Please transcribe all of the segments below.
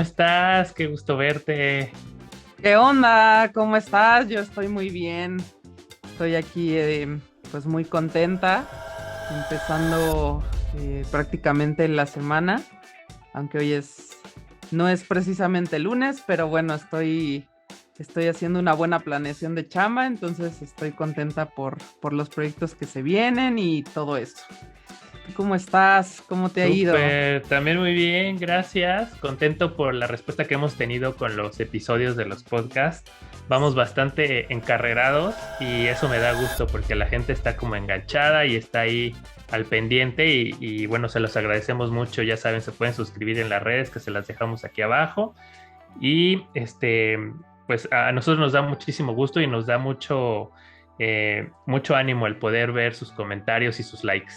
¿cómo estás? Qué gusto verte. ¿Qué onda? ¿Cómo estás? Yo estoy muy bien. Estoy aquí pues muy contenta, empezando prácticamente la semana, aunque no es precisamente lunes, pero bueno, estoy haciendo una buena planeación de chamba, entonces estoy contenta por los proyectos que se vienen y todo eso. ¿Tú cómo estás? ¿Cómo te ha ido? Súper, también muy bien, gracias. Contento por la respuesta que hemos tenido con los episodios de los podcasts. Vamos bastante encarrerados y eso me da gusto porque la gente está como enganchada y está ahí al pendiente y bueno, se los agradecemos mucho. Ya saben, se pueden suscribir en las redes que se las dejamos aquí abajo. Y pues a nosotros nos da muchísimo gusto y nos da mucho ánimo el poder ver sus comentarios y sus likes.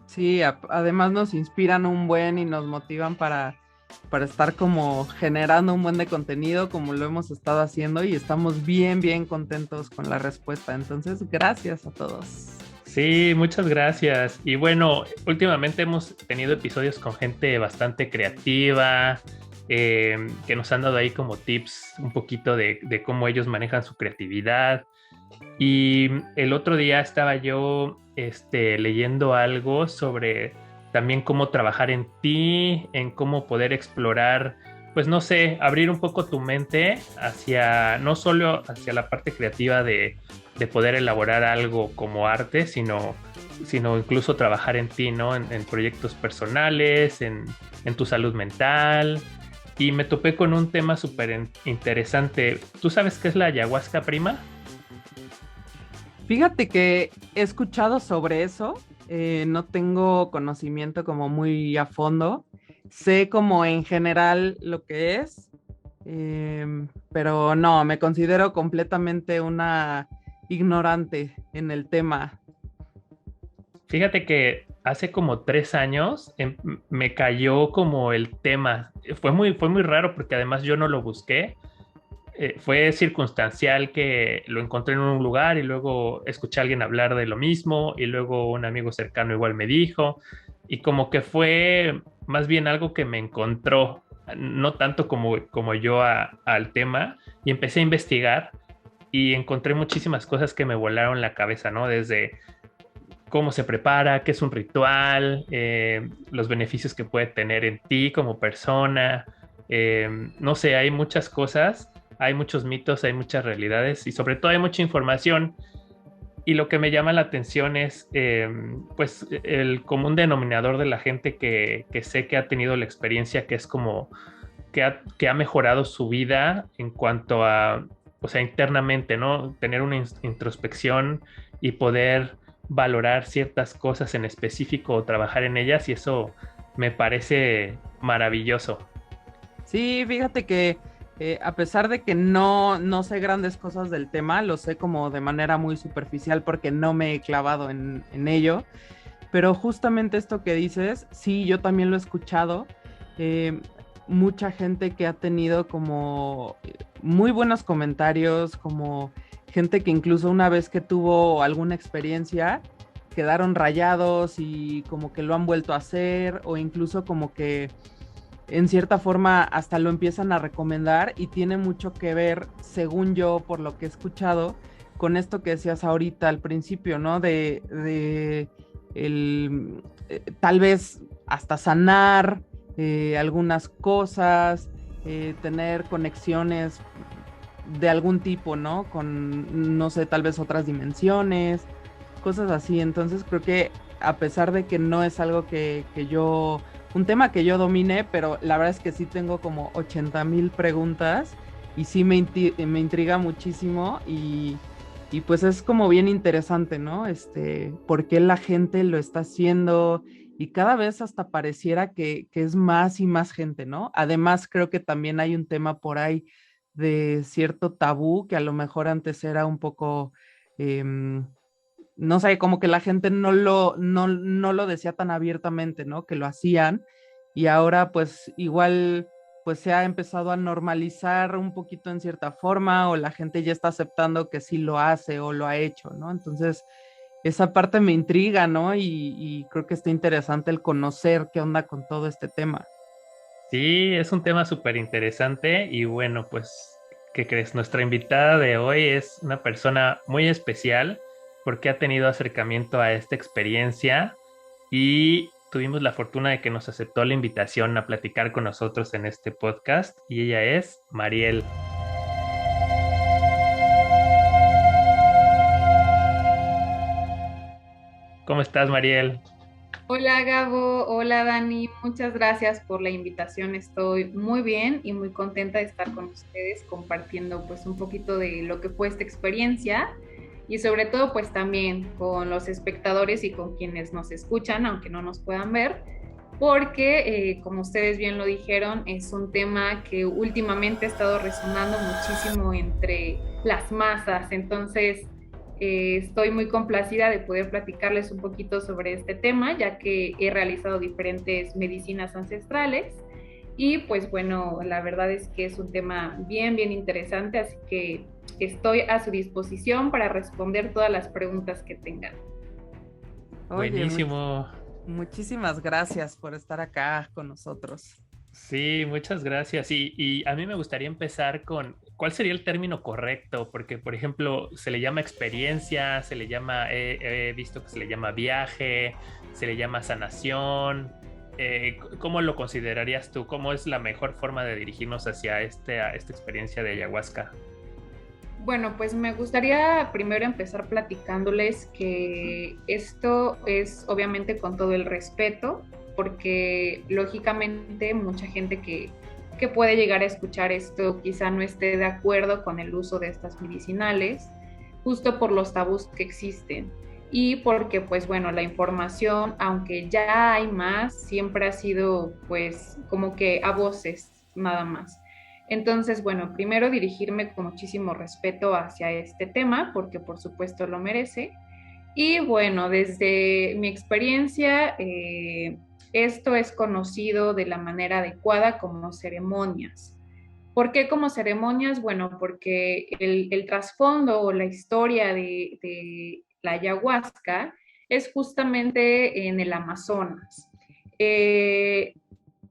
Sí, además nos inspiran un buen y nos motivan para estar como generando un buen de contenido como lo hemos estado haciendo y estamos bien, bien contentos con la respuesta. Entonces, gracias a todos. Sí, muchas gracias. Y bueno, últimamente hemos tenido episodios con gente bastante creativa, que nos han dado ahí como tips un poquito de cómo ellos manejan su creatividad. Y el otro día estaba yo leyendo algo sobre también cómo trabajar en ti, en cómo poder explorar, pues no sé, abrir un poco tu mente hacia, no solo hacia la parte creativa de poder elaborar algo como arte, sino incluso trabajar en ti, ¿no? En proyectos personales, en tu salud mental. Y me topé con un tema súper interesante. ¿Tú sabes qué es la ayahuasca prima? Fíjate que he escuchado sobre eso, no tengo conocimiento como muy a fondo, sé como en general lo que es, pero no, me considero completamente una ignorante en el tema. Fíjate que hace como 3 años me cayó como el tema. Fue muy raro porque además yo no lo busqué. Fue circunstancial que lo encontré en un lugar y luego escuché a alguien hablar de lo mismo y luego un amigo cercano igual me dijo y como que fue más bien algo que me encontró, no tanto como yo al tema y empecé a investigar y encontré muchísimas cosas que me volaron la cabeza, ¿no? Desde cómo se prepara, qué es un ritual, los beneficios que puede tener en ti como persona. No sé, hay muchas cosas, hay muchos mitos, hay muchas realidades y sobre todo hay mucha información. Y lo que me llama la atención es, pues, el común denominador de la gente que sé que ha tenido la experiencia, que es como que ha mejorado su vida en cuanto a, o sea, internamente, ¿no? Tener una introspección y poder valorar ciertas cosas en específico o trabajar en ellas y eso me parece maravilloso. Sí, fíjate que a pesar de que no sé grandes cosas del tema, lo sé como de manera muy superficial porque no me he clavado en ello. Pero justamente esto que dices, sí, yo también lo he escuchado. Eh, Mucha gente que ha tenido como muy buenos comentarios, como gente que incluso una vez que tuvo alguna experiencia, quedaron rayados y como que lo han vuelto a hacer, o incluso como que en cierta forma hasta lo empiezan a recomendar y tiene mucho que ver, según yo, por lo que he escuchado, con esto que decías ahorita al principio, ¿no? Tal vez hasta sanar algunas cosas, tener conexiones de algún tipo, ¿no? Con, no sé, tal vez otras dimensiones, cosas así. Entonces creo que a pesar de que no es algo que yo, un tema que yo domine, pero la verdad es que sí tengo como 80,000 preguntas y sí me intriga muchísimo y pues es como bien interesante, ¿no? Por qué la gente lo está haciendo y cada vez hasta pareciera que es más y más gente, ¿no? Además creo que también hay un tema por ahí de cierto tabú que a lo mejor antes era un poco, em, no sé, como que la gente no lo decía tan abiertamente, ¿no? Que lo hacían y ahora pues igual pues se ha empezado a normalizar un poquito en cierta forma o la gente ya está aceptando que sí lo hace o lo ha hecho, ¿no? Entonces esa parte me intriga, ¿no? Y creo que está interesante el conocer qué onda con todo este tema. Sí, es un tema súper interesante y bueno, pues, ¿qué crees? Nuestra invitada de hoy es una persona muy especial porque ha tenido acercamiento a esta experiencia y tuvimos la fortuna de que nos aceptó la invitación a platicar con nosotros en este podcast y ella es Mariel. ¿Cómo estás, Mariel? Hola Gabo, hola Dani, muchas gracias por la invitación. Estoy muy bien y muy contenta de estar con ustedes compartiendo pues un poquito de lo que fue esta experiencia y sobre todo pues también con los espectadores y con quienes nos escuchan, aunque no nos puedan ver, porque como ustedes bien lo dijeron, es un tema que últimamente ha estado resonando muchísimo entre las masas. Entonces estoy muy complacida de poder platicarles un poquito sobre este tema, ya que he realizado diferentes medicinas ancestrales y pues bueno, la verdad es que es un tema bien, bien interesante, así que estoy a su disposición para responder todas las preguntas que tengan. Oye, Buenísimo. muchísimas gracias por estar acá con nosotros. Sí, muchas gracias. Y a mí me gustaría empezar con cuál sería el término correcto, porque por ejemplo se le llama experiencia, se le llama, he visto que se le llama viaje, se le llama sanación. ¿Cómo lo considerarías tú? ¿Cómo es la mejor forma de dirigirnos hacia a esta experiencia de ayahuasca? Bueno, pues me gustaría primero empezar platicándoles que esto es obviamente con todo el respeto, porque lógicamente mucha gente que puede llegar a escuchar esto quizá no esté de acuerdo con el uso de estas medicinales, justo por los tabús que existen y porque pues bueno, la información, aunque ya hay más, siempre ha sido pues como que a voces nada más. Entonces, bueno, primero dirigirme con muchísimo respeto hacia este tema, porque por supuesto lo merece. Y bueno, desde mi experiencia, esto es conocido de la manera adecuada como ceremonias. ¿Por qué como ceremonias? Bueno, porque el trasfondo o la historia de la ayahuasca es justamente en el Amazonas. Eh,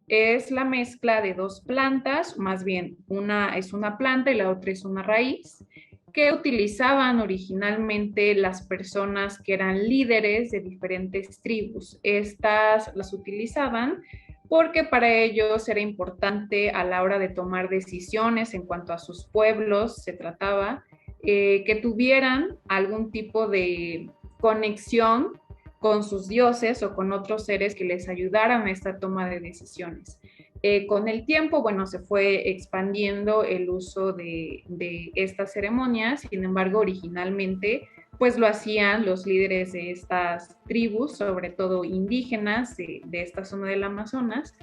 es la mezcla de dos plantas, más bien una es una planta y la otra es una raíz, que utilizaban originalmente las personas que eran líderes de diferentes tribus. Estas las utilizaban porque para ellos era importante a la hora de tomar decisiones en cuanto a sus pueblos se trataba, que tuvieran algún tipo de conexión con sus dioses o con otros seres que les ayudaran a esta toma de decisiones. Con el tiempo, bueno, se fue expandiendo el uso de estas ceremonias, sin embargo, originalmente, pues lo hacían los líderes de estas tribus, sobre todo indígenas de esta zona del Amazonas.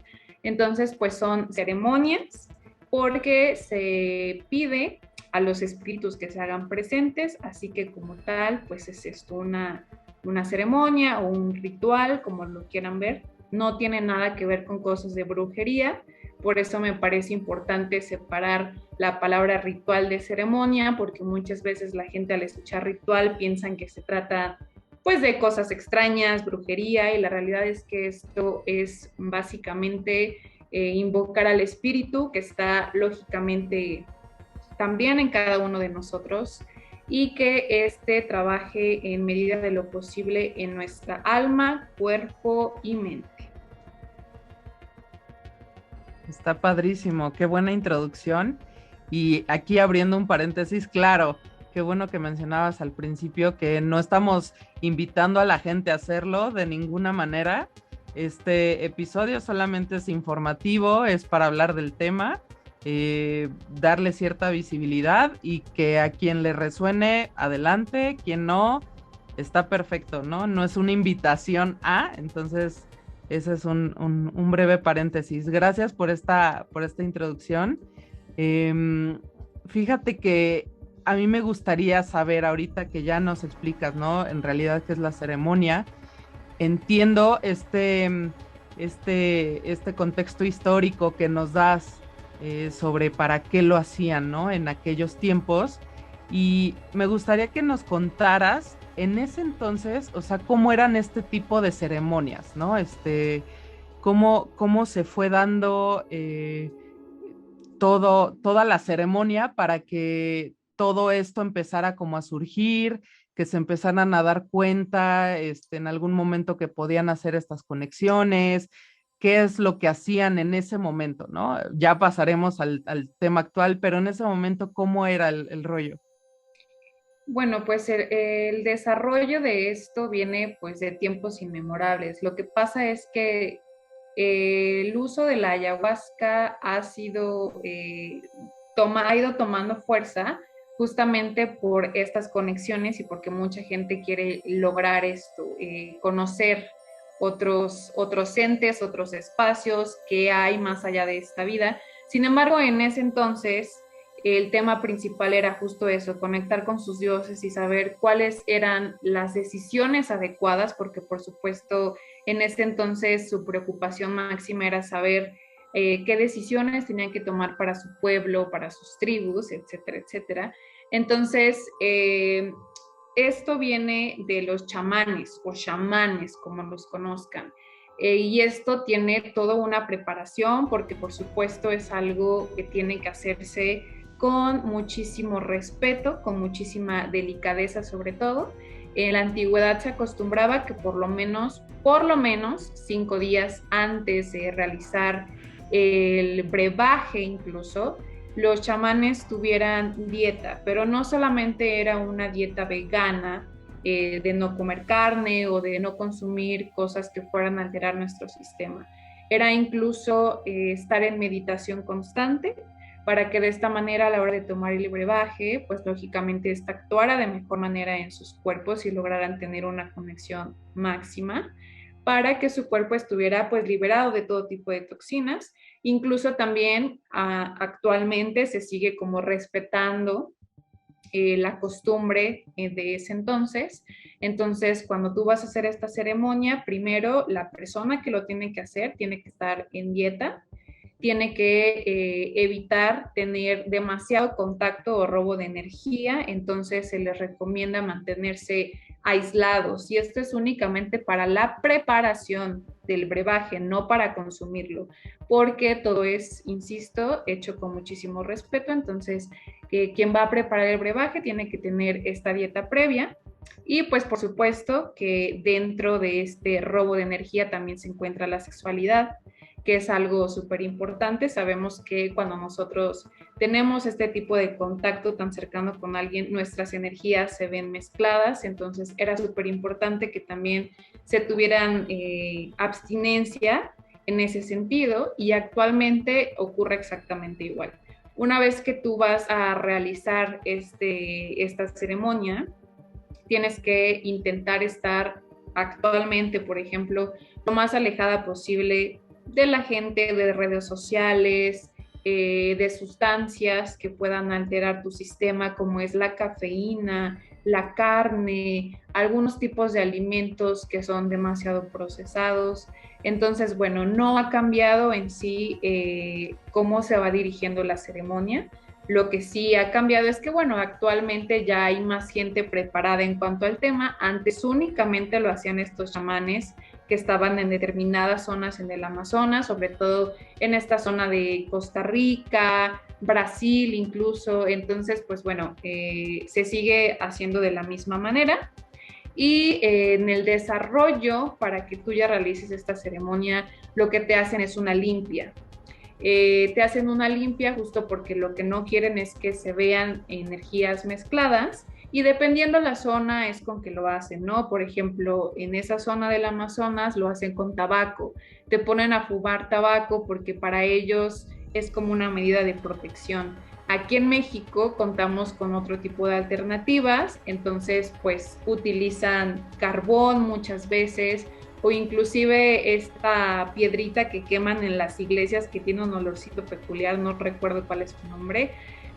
Entonces, pues son ceremonias porque se pide a los espíritus que se hagan presentes, así que como tal, pues es esto una ceremonia o un ritual, como lo quieran ver. No tiene nada que ver con cosas de brujería, por eso me parece importante separar la palabra ritual de ceremonia, porque muchas veces la gente al escuchar ritual piensan que se trata pues de cosas extrañas, brujería, y la realidad es que esto es básicamente invocar al espíritu que está lógicamente también en cada uno de nosotros y que éste trabaje en medida de lo posible en nuestra alma, cuerpo y mente. Está padrísimo, qué buena introducción. Y aquí abriendo un paréntesis, claro, qué bueno que mencionabas al principio que no estamos invitando a la gente a hacerlo de ninguna manera. Este episodio solamente es informativo, es para hablar del tema, darle cierta visibilidad y que a quien le resuene, adelante, quien no, está perfecto, ¿no? No es una invitación a, entonces ese es un breve paréntesis. Gracias por esta introducción. Fíjate que a mí me gustaría saber ahorita que ya nos explicas, ¿no? En realidad, qué es la ceremonia. Entiendo este contexto histórico que nos das sobre para qué lo hacían, ¿no? En aquellos tiempos. Y me gustaría que nos contaras en ese entonces, o sea, cómo eran este tipo de ceremonias, ¿no? cómo se fue dando toda la ceremonia para que todo esto empezara como a surgir, que se empezaran a dar cuenta en algún momento que podían hacer estas conexiones, qué es lo que hacían en ese momento, ¿no? Ya pasaremos al tema actual, pero en ese momento, ¿cómo era el rollo? Bueno, pues el desarrollo de esto viene pues de tiempos inmemorables. Lo que pasa es que el uso de la ayahuasca ha ido tomando fuerza justamente por estas conexiones y porque mucha gente quiere lograr esto, conocer otros entes, otros espacios que hay más allá de esta vida. Sin embargo, en ese entonces el tema principal era justo eso, conectar con sus dioses y saber cuáles eran las decisiones adecuadas, porque por supuesto en ese entonces su preocupación máxima era saber qué decisiones tenían que tomar para su pueblo, para sus tribus, etcétera, etcétera. Entonces, esto viene de los chamanes o chamanes, como los conozcan. Y esto tiene toda una preparación porque por supuesto es algo que tiene que hacerse con muchísimo respeto, con muchísima delicadeza sobre todo. En la antigüedad se acostumbraba que por lo menos 5 días antes de realizar el brebaje incluso, los chamanes tuvieran dieta, pero no solamente era una dieta vegana, de no comer carne o de no consumir cosas que fueran a alterar nuestro sistema. Era incluso estar en meditación constante para que de esta manera a la hora de tomar el brebaje, pues lógicamente esta actuara de mejor manera en sus cuerpos y lograran tener una conexión máxima para que su cuerpo estuviera pues liberado de todo tipo de toxinas. Incluso también actualmente se sigue como respetando la costumbre de ese entonces. Entonces, cuando tú vas a hacer esta ceremonia, primero la persona que lo tiene que hacer tiene que estar en dieta, tiene que evitar tener demasiado contacto o robo de energía, entonces se les recomienda mantenerse aislados y esto es únicamente para la preparación del brebaje, no para consumirlo, porque todo es, insisto, hecho con muchísimo respeto, entonces quien va a preparar el brebaje tiene que tener esta dieta previa y pues por supuesto que dentro de este robo de energía también se encuentra la sexualidad, que es algo súper importante. Sabemos que cuando nosotros tenemos este tipo de contacto tan cercano con alguien, nuestras energías se ven mezcladas, entonces era súper importante que también se tuvieran abstinencia en ese sentido y actualmente ocurre exactamente igual. Una vez que tú vas a realizar esta ceremonia, tienes que intentar estar actualmente, por ejemplo, lo más alejada posible de la gente, de redes sociales, de sustancias que puedan alterar tu sistema, como es la cafeína, la carne, algunos tipos de alimentos que son demasiado procesados. Entonces, bueno, no ha cambiado en sí cómo se va dirigiendo la ceremonia. Lo que sí ha cambiado es que, bueno, actualmente ya hay más gente preparada en cuanto al tema. Antes únicamente lo hacían estos chamanes que estaban en determinadas zonas en el Amazonas, sobre todo en esta zona de Costa Rica, Brasil incluso. Entonces, pues bueno, se sigue haciendo de la misma manera. Y en el desarrollo, para que tú ya realices esta ceremonia, lo que te hacen es una limpia. Te hacen una limpia justo porque lo que no quieren es que se vean energías mezcladas y dependiendo la zona es con que lo hacen, ¿no? Por ejemplo, en esa zona del Amazonas lo hacen con tabaco, te ponen a fumar tabaco porque para ellos es como una medida de protección. Aquí en México contamos con otro tipo de alternativas, entonces pues utilizan carbón muchas veces, o inclusive esta piedrita que queman en las iglesias que tiene un olorcito peculiar, no recuerdo cuál es su nombre,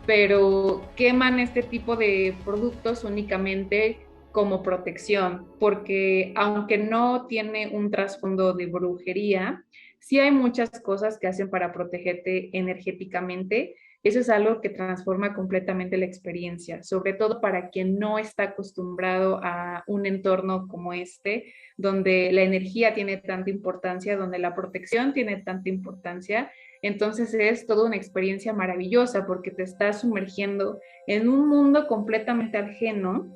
pero queman este tipo de productos únicamente como protección, porque aunque no tiene un trasfondo de brujería, sí hay muchas cosas que hacen para protegerte energéticamente. eso es algo que transforma completamente la experiencia, sobre todo para quien no está acostumbrado a un entorno como este, donde la energía tiene tanta importancia, donde la protección tiene tanta importancia. Entonces es toda una experiencia maravillosa porque te estás sumergiendo en un mundo completamente ajeno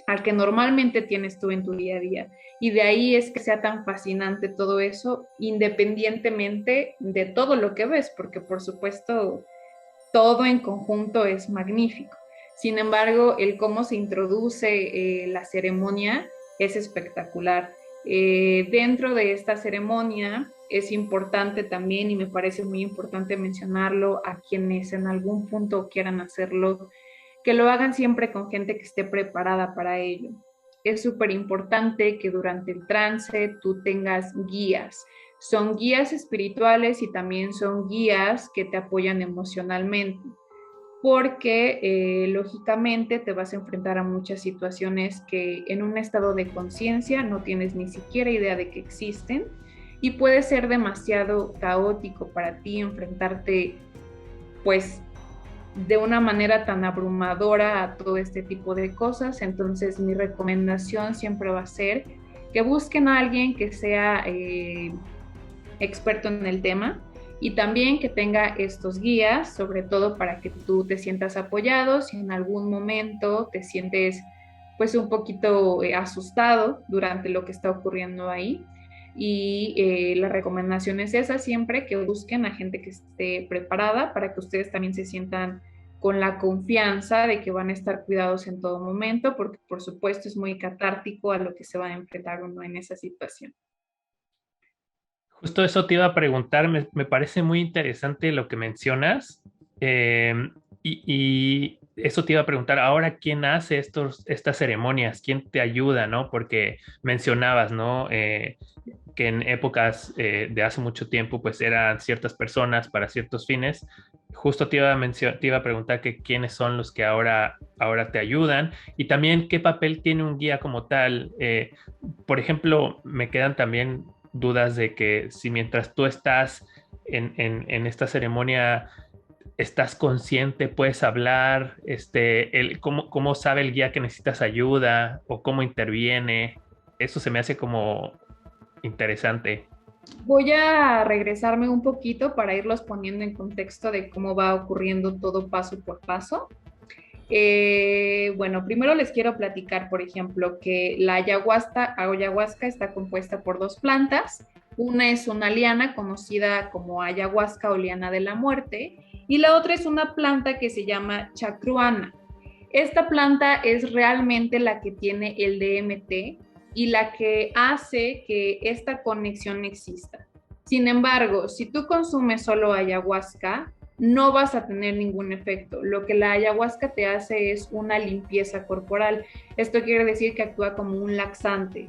al que normalmente tienes tú en tu día a día. Y de ahí es que sea tan fascinante todo eso, independientemente de todo lo que ves, porque por supuesto todo en conjunto es magnífico. Sin embargo, el cómo se introduce la ceremonia es espectacular. Dentro de esta ceremonia es importante también, y me parece muy importante mencionarlo a quienes en algún punto quieran hacerlo, que lo hagan siempre con gente que esté preparada para ello. Es súper importante que durante el trance tú tengas guías. Son guías espirituales y también son guías que te apoyan emocionalmente, porque lógicamente te vas a enfrentar a muchas situaciones que en un estado de conciencia no tienes ni siquiera idea de que existen, y puede ser demasiado caótico para ti enfrentarte pues de una manera tan abrumadora a todo este tipo de cosas. Entonces mi recomendación siempre va a ser que busquen a alguien que sea experto en el tema, y también que tenga estos guías, sobre todo para que tú te sientas apoyado si en algún momento te sientes pues un poquito asustado durante lo que está ocurriendo ahí. Y la recomendación es esa, siempre que busquen a gente que esté preparada para que ustedes también se sientan con la confianza de que van a estar cuidados en todo momento, porque por supuesto es muy catártico a lo que se va a enfrentar uno en esa situación. Justo eso te iba a preguntar, me parece muy interesante lo que mencionas, eh, y eso te iba a preguntar, ahora, ¿quién hace estas ceremonias? ¿Quién te ayuda, no? Porque mencionabas, ¿no? Que en épocas de hace mucho tiempo, pues eran ciertas personas para ciertos fines. Justo te iba a preguntar que quiénes son los que ahora te ayudan, y también qué papel tiene un guía como tal. Por ejemplo, me quedan también dudas de que si mientras tú estás en esta ceremonia estás consciente, puedes hablar, cómo sabe el guía que necesitas ayuda o cómo interviene. Eso se me hace como interesante. Voy a regresarme un poquito para irlos poniendo en contexto de cómo va ocurriendo todo paso por paso. Bueno, primero les quiero platicar, por ejemplo, que la ayahuasca está compuesta por dos plantas. Una es una liana conocida como ayahuasca o liana de la muerte, y la otra es una planta que se llama chacruana. Esta planta es realmente la que tiene el DMT y la que hace que esta conexión exista. Sin embargo, si tú consumes solo ayahuasca, no vas a tener ningún efecto. Lo que la ayahuasca te hace es una limpieza corporal. Esto quiere decir que actúa como un laxante.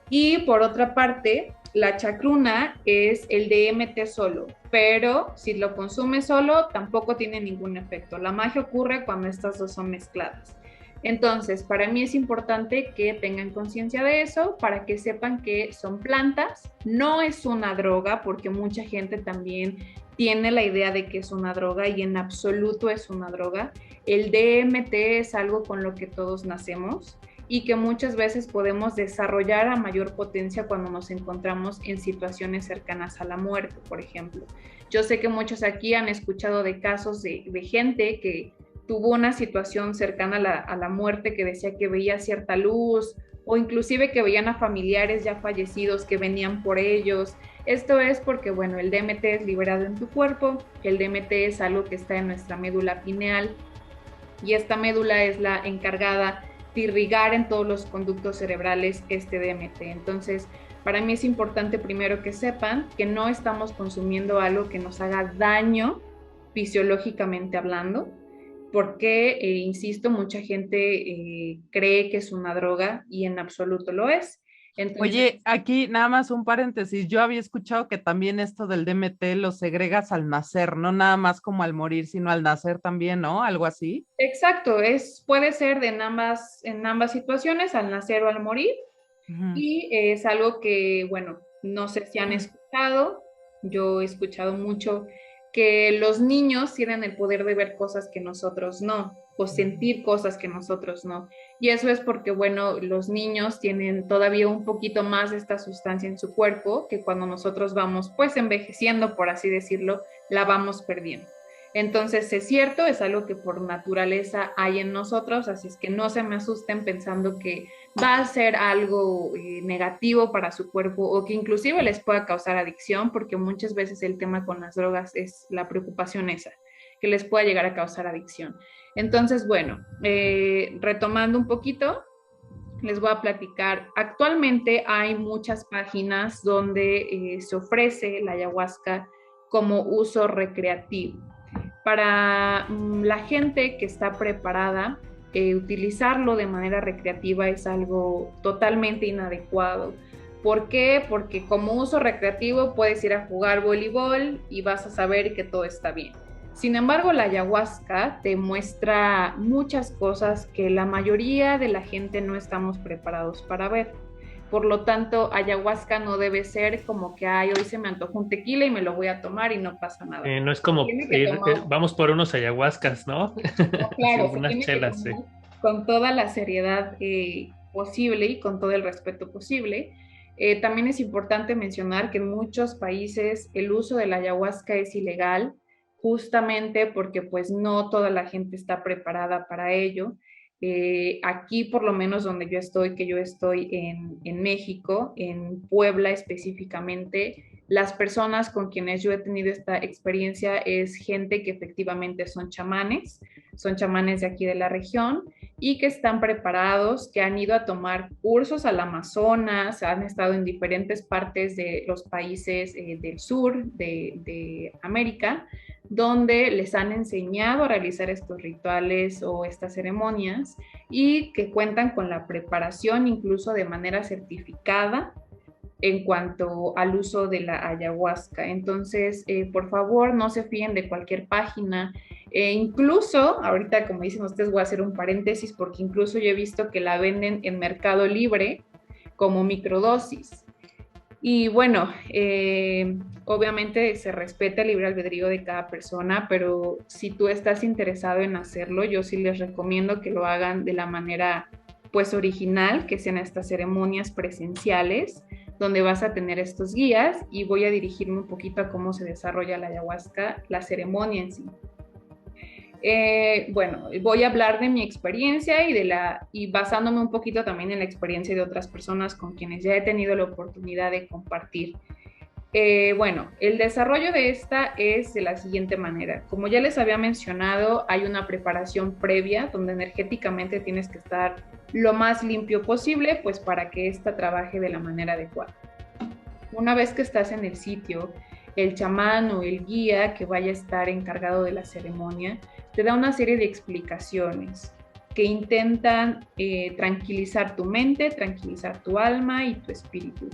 Y por otra parte, la chacruna es el DMT solo, pero si lo consumes solo, tampoco tiene ningún efecto. La magia ocurre cuando estas dos son mezcladas. Entonces, para mí es importante que tengan conciencia de eso, para que sepan que son plantas, no es una droga, porque mucha gente también tiene la idea de que es una droga, y en absoluto es una droga. El DMT es algo con lo que todos nacemos y que muchas veces podemos desarrollar a mayor potencia cuando nos encontramos en situaciones cercanas a la muerte, por ejemplo. Yo sé que muchos aquí han escuchado de casos de gente que tuvo una situación cercana a la muerte, que decía que veía cierta luz, o inclusive que veían a familiares ya fallecidos que venían por ellos. Esto es porque, bueno, el DMT es liberado en tu cuerpo, el DMT es algo que está en nuestra médula pineal, y esta médula es la encargada de irrigar en todos los conductos cerebrales este DMT. Entonces, para mí es importante primero que sepan que no estamos consumiendo algo que nos haga daño fisiológicamente hablando, porque, insisto, mucha gente cree que es una droga y en absoluto lo es. Entonces, Oye, aquí nada más un paréntesis. Yo había escuchado que también esto del DMT lo segregas al nacer, no nada más como al morir, sino al nacer también, ¿no? Algo así. exacto, puede ser en ambas situaciones, al nacer o al morir, Ujú. y es algo que, bueno, no sé si han escuchado, yo he escuchado mucho que los niños tienen el poder de ver cosas que nosotros no, o sentir cosas que nosotros no. Y eso es porque, bueno, los niños tienen todavía un poquito más de esta sustancia en su cuerpo que cuando nosotros vamos pues envejeciendo, por así decirlo, la vamos perdiendo. Entonces es cierto, es algo que por naturaleza hay en nosotros, así es que no se me asusten pensando que va a ser algo negativo para su cuerpo o que inclusive les pueda causar adicción, porque muchas veces el tema con las drogas es la preocupación esa, que les pueda llegar a causar adicción. Entonces, bueno, retomando un poquito, les voy a platicar. Actualmente hay muchas páginas donde se ofrece la ayahuasca como uso recreativo. Para la gente que está preparada, utilizarlo de manera recreativa es algo totalmente inadecuado. ¿Por qué? Porque como uso recreativo puedes ir a jugar voleibol y vas a saber que todo está bien. Sin embargo, la ayahuasca te muestra muchas cosas que la mayoría de la gente no estamos preparados para ver. Por lo tanto, ayahuasca no debe ser como que, ay, hoy se me antojó un tequila y me lo voy a tomar y no pasa nada. No es como ir, vamos por unos ayahuascas, ¿no? No, claro, sí, unas chelas, sí. Con toda la seriedad posible y con todo el respeto posible. También es importante mencionar que en muchos países el uso de la ayahuasca es ilegal, justamente porque pues no toda la gente está preparada para ello. Aquí, por lo menos donde yo estoy, que yo estoy en México, en Puebla específicamente, las personas con quienes yo he tenido esta experiencia es gente que efectivamente son chamanes de aquí de la región y que están preparados, que han ido a tomar cursos al Amazonas, han estado en diferentes partes de los países del sur de América, donde les han enseñado a realizar estos rituales o estas ceremonias y que cuentan con la preparación incluso de manera certificada en cuanto al uso de la ayahuasca. Entonces, por favor, no se fíen de cualquier página. Incluso, ahorita como dicen ustedes, voy a hacer un paréntesis porque incluso yo he visto que la venden en Mercado Libre como microdosis. Y bueno, obviamente se respeta el libre albedrío de cada persona, pero si tú estás interesado en hacerlo, yo sí les recomiendo que lo hagan de la manera pues original, que sean estas ceremonias presenciales, donde vas a tener estos guías y voy a dirigirme un poquito a cómo se desarrolla la ayahuasca, la ceremonia en sí. Bueno, voy a hablar de mi experiencia y basándome un poquito también en la experiencia de otras personas con quienes ya he tenido la oportunidad de compartir. Bueno, el desarrollo de esta es de la siguiente manera. Como ya les había mencionado, hay una preparación previa donde energéticamente tienes que estar lo más limpio posible, pues para que esta trabaje de la manera adecuada. Una vez que estás en el sitio, el chamán o el guía que vaya a estar encargado de la ceremonia te da una serie de explicaciones que intentan tranquilizar tu mente, tranquilizar tu alma y tu espíritu.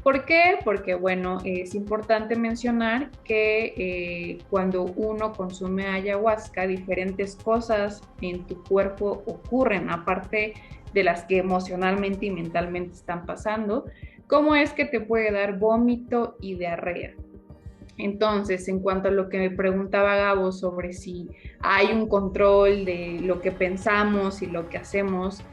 ¿Por qué? Porque, bueno, es importante mencionar que cuando uno consume ayahuasca, diferentes cosas en tu cuerpo ocurren, aparte de las que emocionalmente y mentalmente están pasando, como es que te puede dar vómito y diarrea. Entonces, en cuanto a lo que me preguntaba Gabo sobre si hay un control de lo que pensamos y lo que hacemos,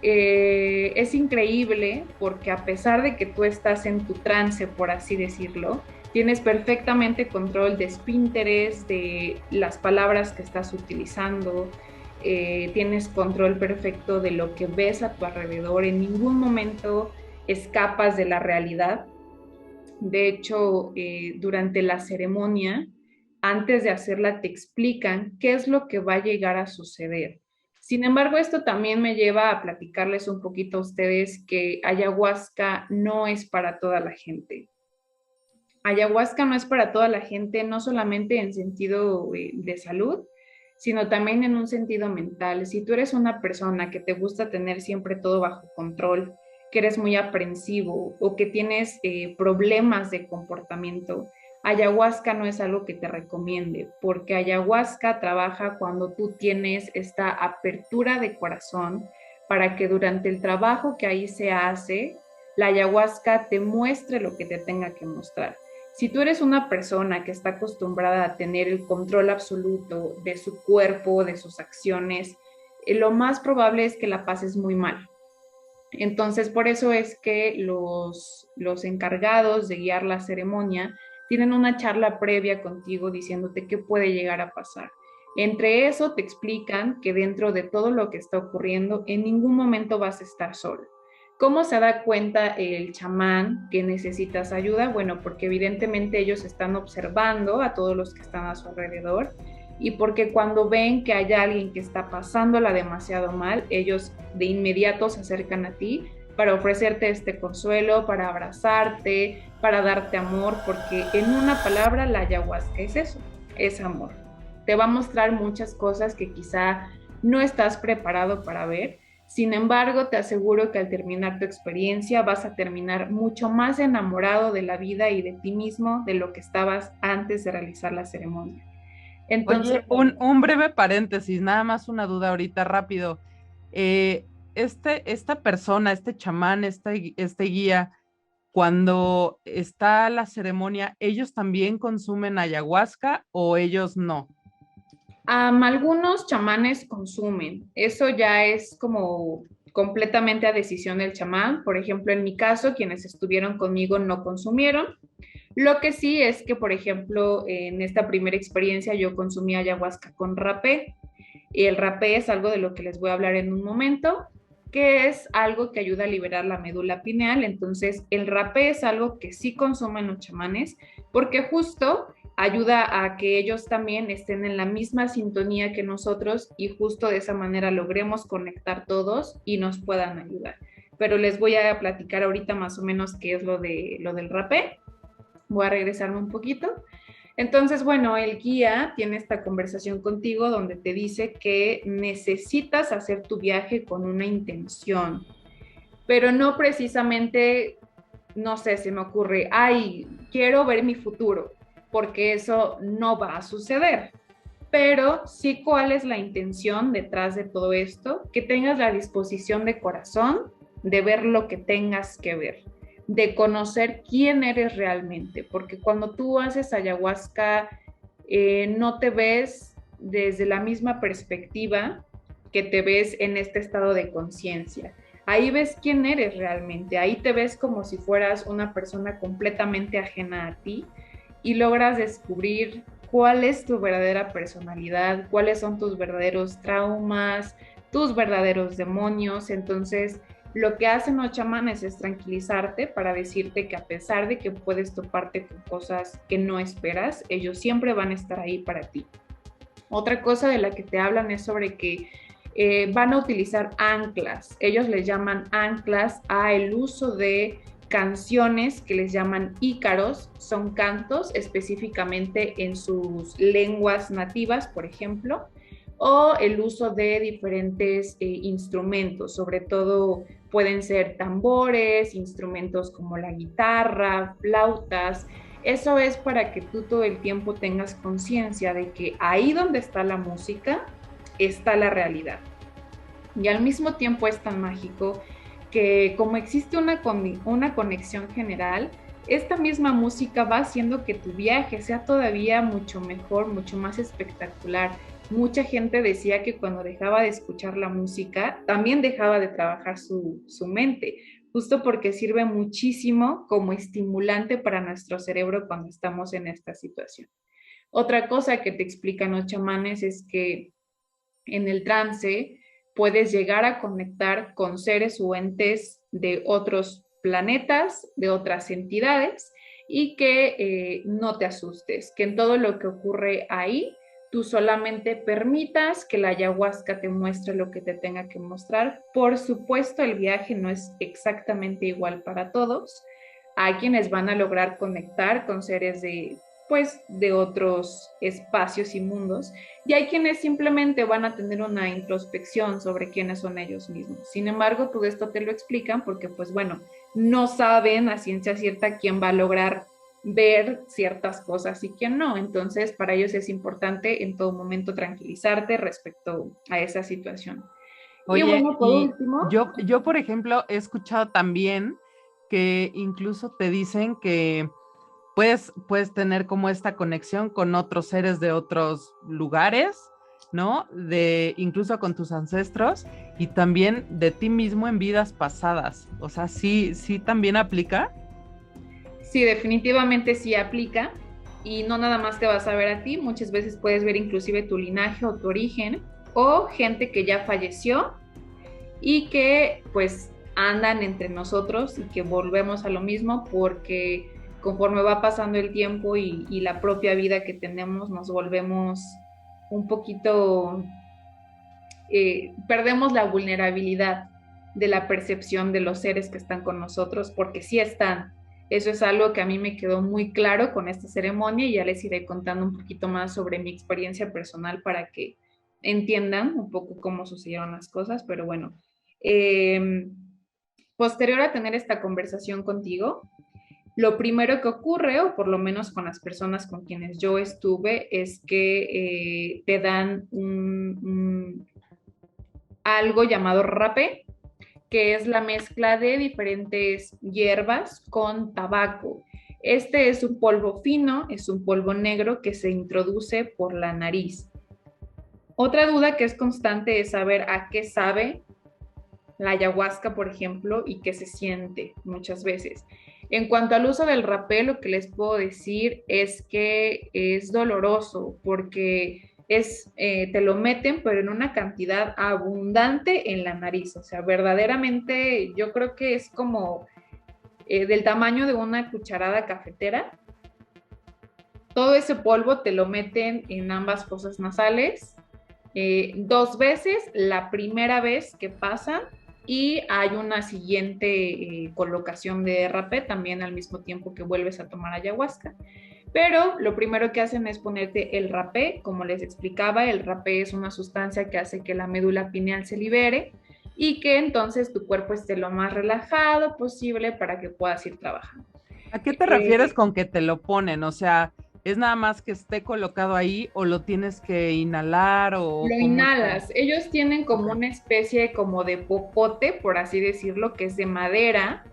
es increíble porque a pesar de que tú estás en tu trance, por así decirlo, tienes perfectamente control de esfínteres, de las palabras que estás utilizando, tienes control perfecto de lo que ves a tu alrededor, en ningún momento escapas de la realidad. De hecho, durante la ceremonia, antes de hacerla, te explican qué es lo que va a llegar a suceder. Sin embargo, esto también me lleva a platicarles un poquito a ustedes que ayahuasca no es para toda la gente. Ayahuasca no es para toda la gente, no solamente en sentido de salud, sino también en un sentido mental. Si tú eres una persona que te gusta tener siempre todo bajo control, que eres muy aprensivo o que tienes problemas de comportamiento, ayahuasca no es algo que te recomiende, porque ayahuasca trabaja cuando tú tienes esta apertura de corazón para que durante el trabajo que ahí se hace, la ayahuasca te muestre lo que te tenga que mostrar. Si tú eres una persona que está acostumbrada a tener el control absoluto de su cuerpo, de sus acciones, lo más probable es que la pases muy mal. Entonces, por eso es que los encargados de guiar la ceremonia tienen una charla previa contigo diciéndote qué puede llegar a pasar. Entre eso te explican que dentro de todo lo que está ocurriendo, en ningún momento vas a estar solo. ¿Cómo se da cuenta el chamán que necesitas ayuda? Bueno, porque evidentemente ellos están observando a todos los que están a su alrededor y porque cuando ven que hay alguien que está pasándola demasiado mal, ellos de inmediato se acercan a ti para ofrecerte este consuelo, para abrazarte, para darte amor, porque en una palabra la ayahuasca es eso, es amor. Te va a mostrar muchas cosas que quizá no estás preparado para ver. Sin embargo, te aseguro que al terminar tu experiencia vas a terminar mucho más enamorado de la vida y de ti mismo de lo que estabas antes de realizar la ceremonia. Entonces, Oye, un breve paréntesis, nada más una duda ahorita rápido. Eh, esta persona, este chamán, este guía, cuando está la ceremonia, ¿ellos también consumen ayahuasca o ellos no? algunos chamanes consumen, eso ya es como completamente a decisión del chamán. Por ejemplo, en mi caso, quienes estuvieron conmigo no consumieron. Lo que sí es que, por ejemplo, en esta primera experiencia yo consumí ayahuasca con rapé. Y el rapé es algo de lo que les voy a hablar en un momento, que es algo que ayuda a liberar la médula pineal. Entonces, el rapé es algo que sí consumen los chamanes porque justo ayuda a que ellos también estén en la misma sintonía que nosotros y justo de esa manera logremos conectar todos y nos puedan ayudar. Pero les voy a platicar ahorita más o menos qué es lo del rapé. Voy a regresarme un poquito. Entonces, bueno, el guía tiene esta conversación contigo donde te dice que necesitas hacer tu viaje con una intención, pero no precisamente, no sé, se me ocurre, ay, quiero ver mi futuro, porque eso no va a suceder. Pero sí, ¿cuál es la intención detrás de todo esto? Que tengas la disposición de corazón de ver lo que tengas que ver, de conocer quién eres realmente, porque cuando tú haces ayahuasca, no te ves desde la misma perspectiva que te ves en este estado de conciencia. Ahí ves quién eres realmente, ahí te ves como si fueras una persona completamente ajena a ti y logras descubrir cuál es tu verdadera personalidad, cuáles son tus verdaderos traumas, tus verdaderos demonios. Entonces, lo que hacen los chamanes es tranquilizarte para decirte que a pesar de que puedes toparte con cosas que no esperas, ellos siempre van a estar ahí para ti. Otra cosa de la que te hablan es sobre que van a utilizar anclas. Ellos les llaman anclas a el uso de canciones que les llaman ícaros, son cantos específicamente en sus lenguas nativas, por ejemplo, o el uso de diferentes instrumentos, sobre todo pueden ser tambores, instrumentos como la guitarra, flautas. Eso es para que tú todo el tiempo tengas conciencia de que ahí donde está la música está la realidad. Y al mismo tiempo es tan mágico que como existe una conexión general, esta misma música va haciendo que tu viaje sea todavía mucho mejor, mucho más espectacular. Mucha gente decía que cuando dejaba de escuchar la música, también dejaba de trabajar su mente, justo porque sirve muchísimo como estimulante para nuestro cerebro cuando estamos en esta situación. Otra cosa que te explican los chamanes es que en el trance puedes llegar a conectar con seres o entes de otros planetas, de otras entidades, y que no te asustes, que en todo lo que ocurre ahí, tú solamente permitas que la ayahuasca te muestre lo que te tenga que mostrar. Por supuesto, el viaje no es exactamente igual para todos. Hay quienes van a lograr conectar con seres de otros espacios y mundos, y hay quienes simplemente van a tener una introspección sobre quiénes son ellos mismos. Sin embargo, todo esto te lo explican porque, pues bueno, no saben a ciencia cierta quién va a lograr ver ciertas cosas y quién no. Entonces, para ellos es importante en todo momento tranquilizarte respecto a esa situación. Y Oye, bueno, por y último, yo, por ejemplo, he escuchado también que incluso te dicen que puedes tener como esta conexión con otros seres de otros lugares, ¿no? Incluso con tus ancestros y también de ti mismo en vidas pasadas. O sea, sí también aplica. Sí, definitivamente sí aplica. Y no nada más te vas a ver a ti, muchas veces puedes ver inclusive tu linaje o tu origen, o gente que ya falleció y que pues andan entre nosotros y que volvemos a lo mismo porque conforme va pasando el tiempo y la propia vida que tenemos, nos volvemos un poquito, perdemos la vulnerabilidad de la percepción de los seres que están con nosotros, porque sí están. Eso es algo que a mí me quedó muy claro con esta ceremonia y ya les iré contando un poquito más sobre mi experiencia personal para que entiendan un poco cómo sucedieron las cosas, pero bueno, posterior a tener esta conversación contigo, lo primero que ocurre, o por lo menos con las personas con quienes yo estuve, es que te dan algo llamado rapé, que es la mezcla de diferentes hierbas con tabaco. Este es un polvo fino, es un polvo negro que se introduce por la nariz. Otra duda que es constante es saber a qué sabe la ayahuasca, por ejemplo, y qué se siente muchas veces. En cuanto al uso del rapé, lo que les puedo decir es que es doloroso porque te lo meten, pero en una cantidad abundante en la nariz. O sea, verdaderamente yo creo que es como del tamaño de una cucharada cafetera. Todo ese polvo te lo meten en ambas fosas nasales 2 veces. La primera vez que pasa y hay una siguiente colocación de rapé también al mismo tiempo que vuelves a tomar ayahuasca. Pero lo primero que hacen es ponerte el rapé. Como les explicaba, el rapé es una sustancia que hace que la médula pineal se libere y que entonces tu cuerpo esté lo más relajado posible para que puedas ir trabajando. ¿A qué te refieres con que te lo ponen? O sea, ¿es nada más que esté colocado ahí o lo tienes que inhalar o...? Lo inhalas. Ellos tienen como una especie como de popote, por así decirlo, que es de madera,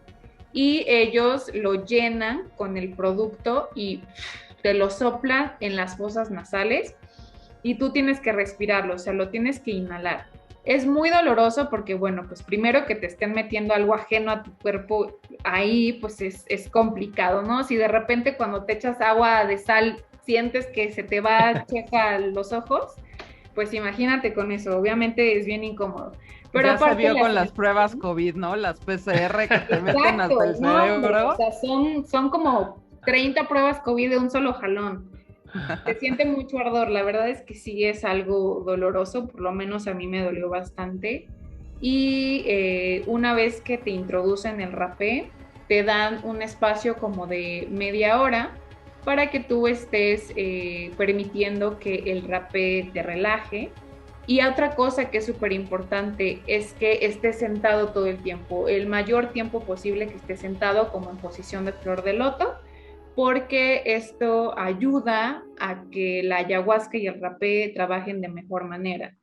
y ellos lo llenan con el producto y te lo soplan en las fosas nasales y tú tienes que respirarlo, o sea, lo tienes que inhalar. Es muy doloroso porque, bueno, pues primero que te estén metiendo algo ajeno a tu cuerpo ahí, pues es complicado, ¿no? Si de repente cuando te echas agua de sal sientes que se te va checa los ojos, pues imagínate con eso, obviamente es bien incómodo. Pero ya se vio con las pruebas COVID, ¿no? Las PCR que te meten hasta el cerebro. No, o sea, son como 30 pruebas COVID de un solo jalón. Se siente mucho ardor, la verdad es que sí es algo doloroso, por lo menos a mí me dolió bastante. Y una vez que te introducen el rapé, te dan un espacio como de media hora para que tú estés permitiendo que el rapé te relaje. Y otra cosa que es súper importante es que estés sentado todo el tiempo, el mayor tiempo posible que estés sentado como en posición de flor de loto, porque esto ayuda a que la ayahuasca y el rapé trabajen de mejor manera.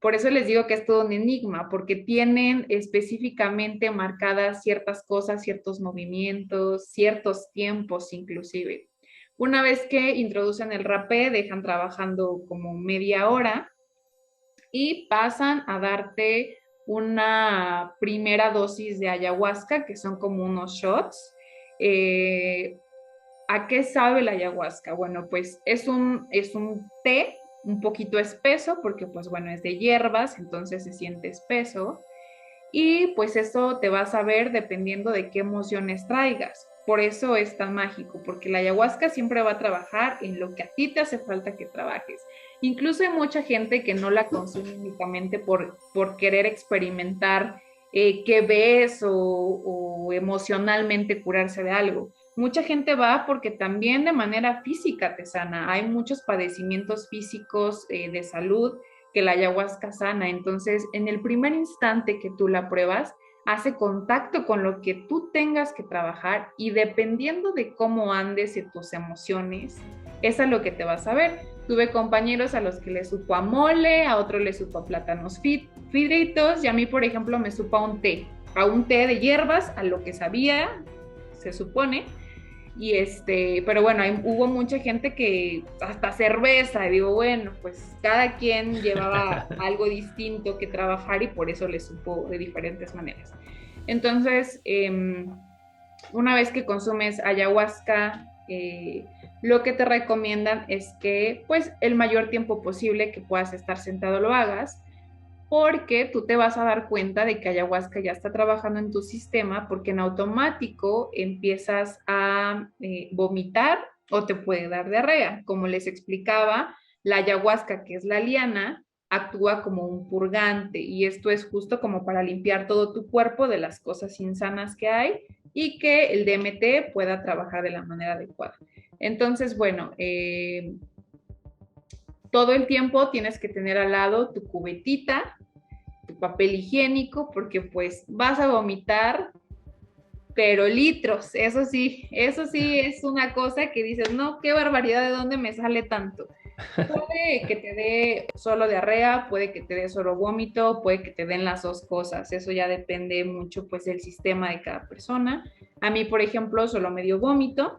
Por eso les digo que es todo un enigma, porque tienen específicamente marcadas ciertas cosas, ciertos movimientos, ciertos tiempos inclusive. Una vez que introducen el rapé, dejan trabajando como media hora y pasan a darte una primera dosis de ayahuasca, que son como unos shots. ¿A qué sabe la ayahuasca? Bueno, pues es un té un poquito espeso, porque pues bueno, es de hierbas, entonces se siente espeso. Y pues eso te va a saber dependiendo de qué emociones traigas. Por eso es tan mágico, porque la ayahuasca siempre va a trabajar en lo que a ti te hace falta que trabajes. Incluso hay mucha gente que no la consume únicamente por querer experimentar qué ves o emocionalmente curarse de algo. Mucha gente va porque también de manera física te sana. Hay muchos padecimientos físicos de salud que la ayahuasca sana. Entonces, en el primer instante que tú la pruebas, hace contacto con lo que tú tengas que trabajar y dependiendo de cómo andes y tus emociones, es a lo que te vas a ver. Tuve compañeros a los que les supo a mole, a otros les supo a plátanos fritos y a mí, por ejemplo, me supo a un té de hierbas, a lo que sabía, se supone. Pero bueno, hubo mucha gente que hasta cerveza, y digo, bueno, pues cada quien llevaba algo distinto que trabajar y por eso le supo de diferentes maneras. Entonces, una vez que consumes ayahuasca, lo que te recomiendan es que pues el mayor tiempo posible que puedas estar sentado lo hagas, porque tú te vas a dar cuenta de que ayahuasca ya está trabajando en tu sistema, porque en automático empiezas a vomitar o te puede dar diarrea. Como les explicaba, la ayahuasca, que es la liana, actúa como un purgante y esto es justo como para limpiar todo tu cuerpo de las cosas insanas que hay y que el DMT pueda trabajar de la manera adecuada. Entonces, bueno, todo el tiempo tienes que tener al lado tu cubetita, tu papel higiénico, porque pues vas a vomitar, pero litros, eso sí es una cosa que dices, no, qué barbaridad, ¿de dónde me sale tanto? Puede que te dé solo diarrea, puede que te dé solo vómito, puede que te den las dos cosas, eso ya depende mucho pues del sistema de cada persona. A mí, por ejemplo, solo me dio vómito,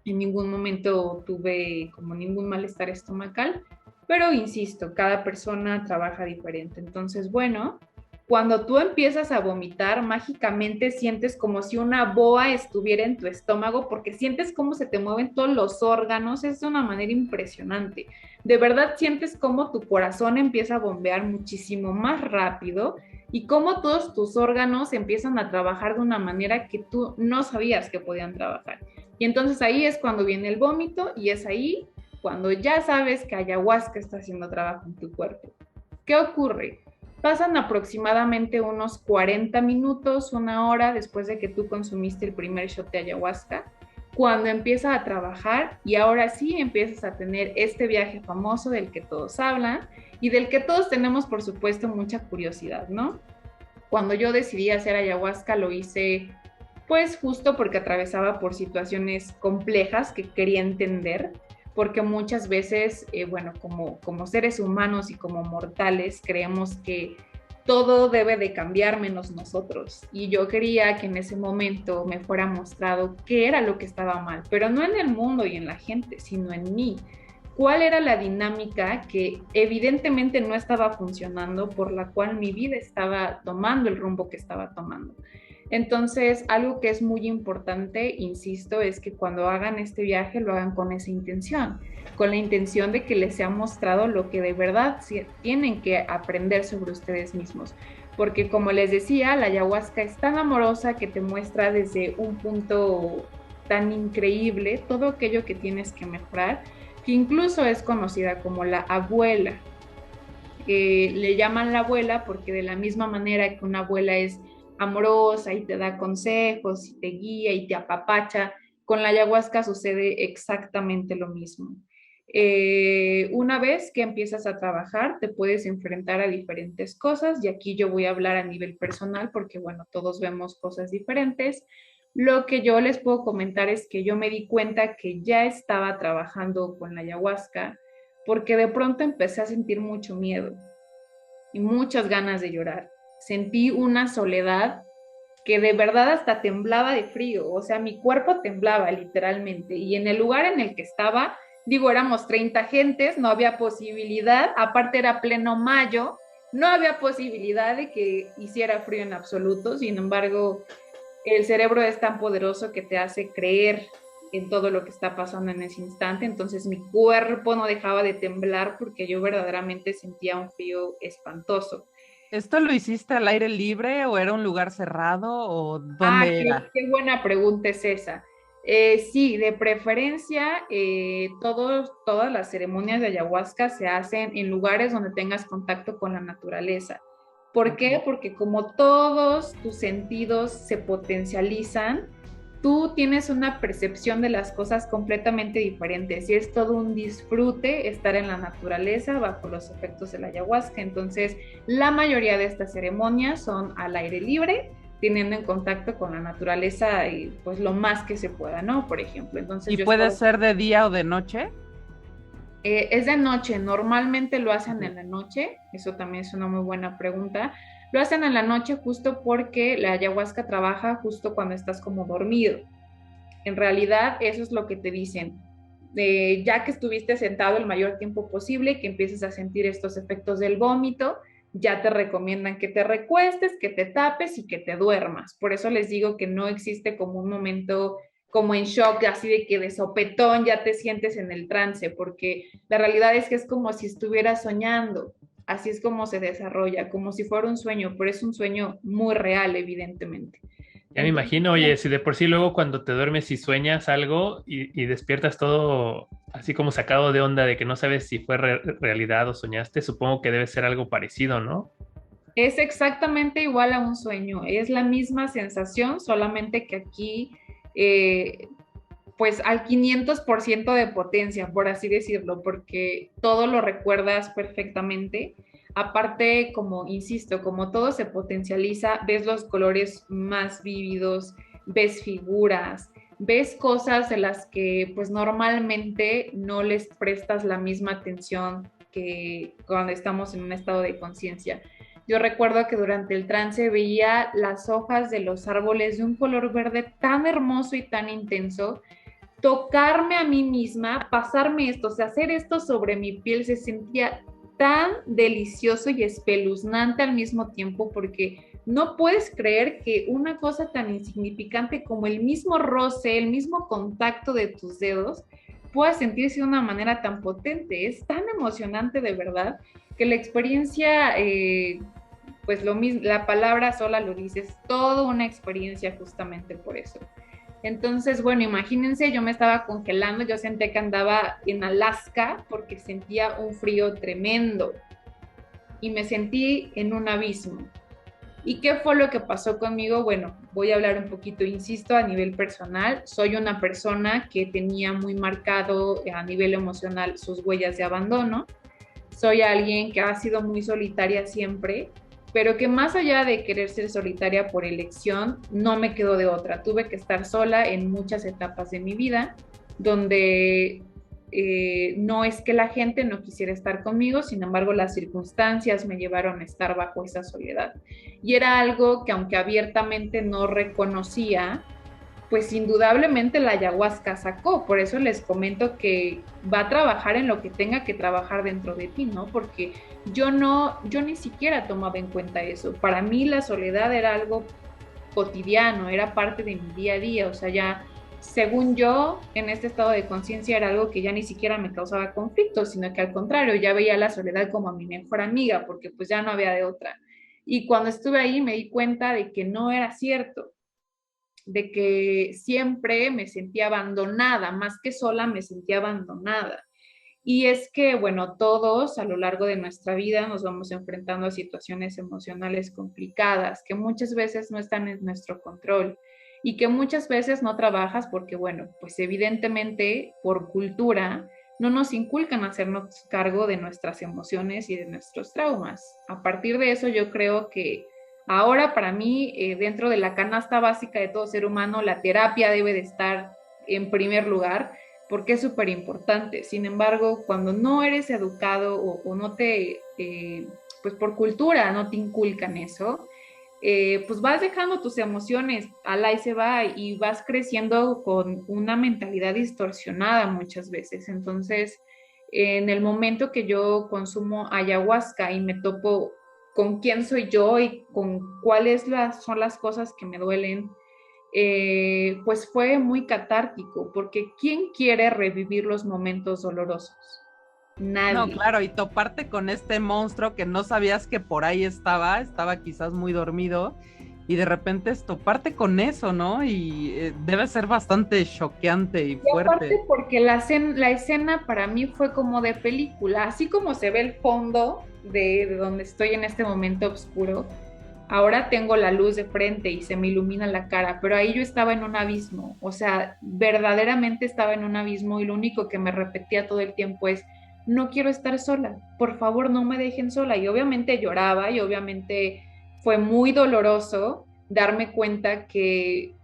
en ningún momento tuve como ningún malestar estomacal, pero insisto, cada persona trabaja diferente. Entonces, bueno, cuando tú empiezas a vomitar, mágicamente sientes como si una boa estuviera en tu estómago, porque sientes cómo se te mueven todos los órganos, es de una manera impresionante. De verdad sientes cómo tu corazón empieza a bombear muchísimo más rápido y cómo todos tus órganos empiezan a trabajar de una manera que tú no sabías que podían trabajar. Y entonces ahí es cuando viene el vómito y es ahí cuando ya sabes que ayahuasca está haciendo trabajo en tu cuerpo. ¿Qué ocurre? Pasan aproximadamente unos 40 minutos, una hora después de que tú consumiste el primer shot de ayahuasca, cuando empieza a trabajar y ahora sí empiezas a tener este viaje famoso del que todos hablan y del que todos tenemos, por supuesto, mucha curiosidad, ¿no? Cuando yo decidí hacer ayahuasca lo hice pues justo porque atravesaba por situaciones complejas que quería entender, porque muchas veces, bueno, como seres humanos y como mortales, creemos que todo debe de cambiar menos nosotros. Y yo quería que en ese momento me fuera mostrado qué era lo que estaba mal, pero no en el mundo y en la gente, sino en mí. ¿Cuál era la dinámica que evidentemente no estaba funcionando, por la cual mi vida estaba tomando el rumbo que estaba tomando? Entonces, algo que es muy importante, insisto, es que cuando hagan este viaje lo hagan con esa intención, con la intención de que les sea mostrado lo que de verdad tienen que aprender sobre ustedes mismos. Porque como les decía, la ayahuasca es tan amorosa que te muestra desde un punto tan increíble todo aquello que tienes que mejorar, que incluso es conocida como la abuela. Le llaman la abuela porque de la misma manera que una abuela es amorosa y te da consejos y te guía y te apapacha, con la ayahuasca sucede exactamente lo mismo. Una vez que empiezas a trabajar, te puedes enfrentar a diferentes cosas y aquí yo voy a hablar a nivel personal porque, bueno, todos vemos cosas diferentes. Lo que yo les puedo comentar es que yo me di cuenta que ya estaba trabajando con la ayahuasca porque de pronto empecé a sentir mucho miedo y muchas ganas de llorar. Sentí una soledad que de verdad hasta temblaba de frío, o sea, mi cuerpo temblaba literalmente y en el lugar en el que estaba, digo, éramos 30 gentes, no había posibilidad, aparte era pleno mayo, no había posibilidad de que hiciera frío en absoluto, sin embargo, el cerebro es tan poderoso que te hace creer en todo lo que está pasando en ese instante, entonces mi cuerpo no dejaba de temblar porque yo verdaderamente sentía un frío espantoso. ¿Esto lo hiciste al aire libre o era un lugar cerrado o dónde era? Qué buena pregunta es esa. Sí, de preferencia, todas las ceremonias de ayahuasca se hacen en lugares donde tengas contacto con la naturaleza. ¿Por qué? Porque como todos tus sentidos se potencializan, tú tienes una percepción de las cosas completamente diferentes y es todo un disfrute estar en la naturaleza bajo los efectos de la ayahuasca. Entonces, la mayoría de estas ceremonias son al aire libre, teniendo en contacto con la naturaleza y pues lo más que se pueda, ¿no? Por ejemplo, entonces ¿Y puede ser de día o de noche? Es de noche, normalmente lo hacen en la noche, eso también es una muy buena pregunta. Lo hacen en la noche justo porque la ayahuasca trabaja justo cuando estás como dormido. En realidad, eso es lo que te dicen. Ya que estuviste sentado el mayor tiempo posible, que empieces a sentir estos efectos del vómito, ya te recomiendan que te recuestes, que te tapes y que te duermas. Por eso les digo que no existe como un momento como en shock, así de que de sopetón ya te sientes en el trance, porque la realidad es que es como si estuvieras soñando. Así es como se desarrolla, como si fuera un sueño, pero es un sueño muy real, evidentemente. Ya me Entonces, imagino, oye, si de por sí luego cuando te duermes y sueñas algo y despiertas todo así como sacado de onda de que no sabes si fue realidad o soñaste, supongo que debe ser algo parecido, ¿no? es exactamente igual a un sueño, es la misma sensación, solamente que aquí, eh, pues al 500% de potencia, por así decirlo, porque todo lo recuerdas perfectamente. Aparte, como insisto, como todo se potencializa, ves los colores más vívidos, ves figuras, ves cosas de las que pues normalmente no les prestas la misma atención que cuando estamos en un estado de conciencia. Yo recuerdo que durante el trance veía las hojas de los árboles de un color verde tan hermoso y tan intenso. Tocarme a mí misma, pasarme esto, o sea, hacer esto sobre mi piel se sentía tan delicioso y espeluznante al mismo tiempo, porque no puedes creer que una cosa tan insignificante como el mismo roce, el mismo contacto de tus dedos, pueda sentirse de una manera tan potente. Es tan emocionante de verdad que la experiencia, pues lo mismo, la palabra sola lo dice, es toda una experiencia justamente por eso. Entonces, bueno, imagínense, yo me estaba congelando, yo sentía que andaba en Alaska porque sentía un frío tremendo y me sentí en un abismo. ¿Y qué fue lo que pasó conmigo? Bueno, voy a hablar un poquito, insisto, a nivel personal. Soy una persona que tenía muy marcado a nivel emocional sus huellas de abandono. Soy alguien que ha sido muy solitaria siempre, pero que más allá de querer ser solitaria por elección, no me quedó de otra. Tuve que estar sola en muchas etapas de mi vida, donde no es que la gente no quisiera estar conmigo, sin embargo las circunstancias me llevaron a estar bajo esa soledad. Y era algo que aunque abiertamente no reconocía, pues indudablemente la ayahuasca sacó. Por eso les comento que va a trabajar en lo que tenga que trabajar dentro de ti, ¿no? Porque yo ni siquiera tomaba en cuenta eso. Para mí la soledad era algo cotidiano, era parte de mi día a día, o sea, ya según yo, en este estado de conciencia era algo que ya ni siquiera me causaba conflicto, sino que al contrario, ya veía la soledad como a mi mejor amiga, porque pues ya no había de otra. Y cuando estuve ahí me di cuenta de que no era cierto, de que siempre me sentía abandonada, más que sola me sentía abandonada. Y es que, bueno, todos a lo largo de nuestra vida nos vamos enfrentando a situaciones emocionales complicadas que muchas veces no están en nuestro control y que muchas veces no trabajas porque, bueno, pues evidentemente por cultura no nos inculcan hacernos cargo de nuestras emociones y de nuestros traumas. A partir de eso yo creo que ahora para mí, dentro de la canasta básica de todo ser humano, la terapia debe de estar en primer lugar porque es súper importante. Sin embargo, cuando no eres educado o no te, pues por cultura no te inculcan eso, pues vas dejando tus emociones, ala y se va, y vas creciendo con una mentalidad distorsionada muchas veces. Entonces, en el momento que yo consumo ayahuasca y me topo con quién soy yo y con son las cosas que me duelen, pues fue muy catártico, porque ¿quién quiere revivir los momentos dolorosos? No, Nadie. claro, y toparte con este monstruo que no sabías que por ahí estaba quizás muy dormido, y de repente es toparte con eso, ¿no? Y debe ser bastante choqueante y Y aparte fuerte. porque la escena para mí fue como de película, así como se ve el fondo de donde estoy en este momento oscuro, ahora tengo la luz de frente y se me ilumina la cara, pero ahí yo estaba en un abismo, o sea, verdaderamente estaba en un abismo y lo único que me repetía todo el tiempo es, no quiero estar sola, por favor no me dejen sola. Y obviamente lloraba y obviamente fue muy doloroso darme cuenta que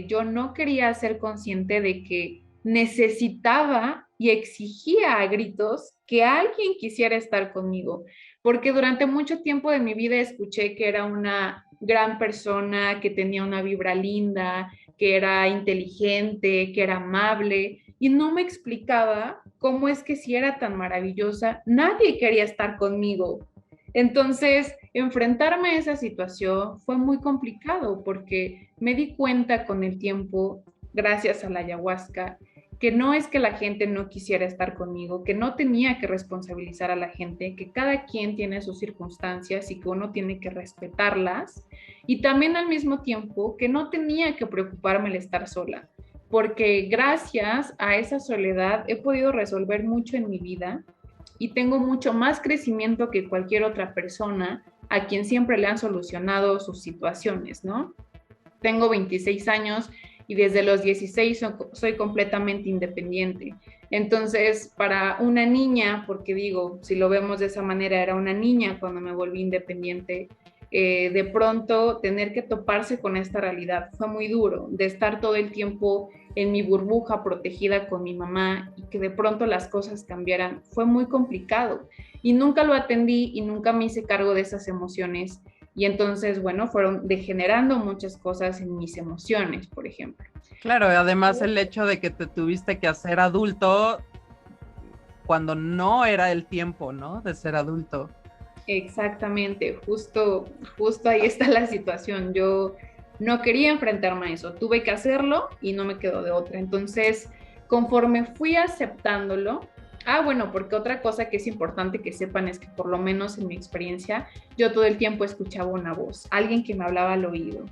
yo no quería ser consciente de que necesitaba y exigía a gritos que alguien quisiera estar conmigo, porque durante mucho tiempo de mi vida escuché que era una gran persona, que tenía una vibra linda, que era inteligente, que era amable, y no me explicaba cómo es que si era tan maravillosa, nadie quería estar conmigo. Entonces, enfrentarme a esa situación fue muy complicado porque me di cuenta con el tiempo, gracias a la ayahuasca, que no es que la gente no quisiera estar conmigo, que no tenía que responsabilizar a la gente, que cada quien tiene sus circunstancias y que uno tiene que respetarlas, y también al mismo tiempo que no tenía que preocuparme el estar sola, porque gracias a esa soledad he podido resolver mucho en mi vida y tengo mucho más crecimiento que cualquier otra persona a quien siempre le han solucionado sus situaciones, ¿no? Tengo 26 años y desde los 16 soy completamente independiente. Entonces, para una niña, porque digo, si lo vemos de esa manera, era una niña cuando me volví independiente, de pronto tener que toparse con esta realidad fue muy duro, de estar todo el tiempo en mi burbuja protegida con mi mamá y que de pronto las cosas cambiaran, fue muy complicado y nunca lo atendí y nunca me hice cargo de esas emociones y entonces, bueno, fueron degenerando muchas cosas en mis emociones, por ejemplo. Claro, además el hecho de que te tuviste que hacer adulto cuando no era el tiempo, ¿no? De ser adulto. Exactamente, justo ahí está la situación. Yo no quería enfrentarme a eso, tuve que hacerlo y no me quedó de otra. Entonces, conforme fui aceptándolo, bueno, porque otra cosa que es importante que sepan es que por lo menos en mi experiencia, yo todo el tiempo escuchaba una voz, alguien que me hablaba al oído.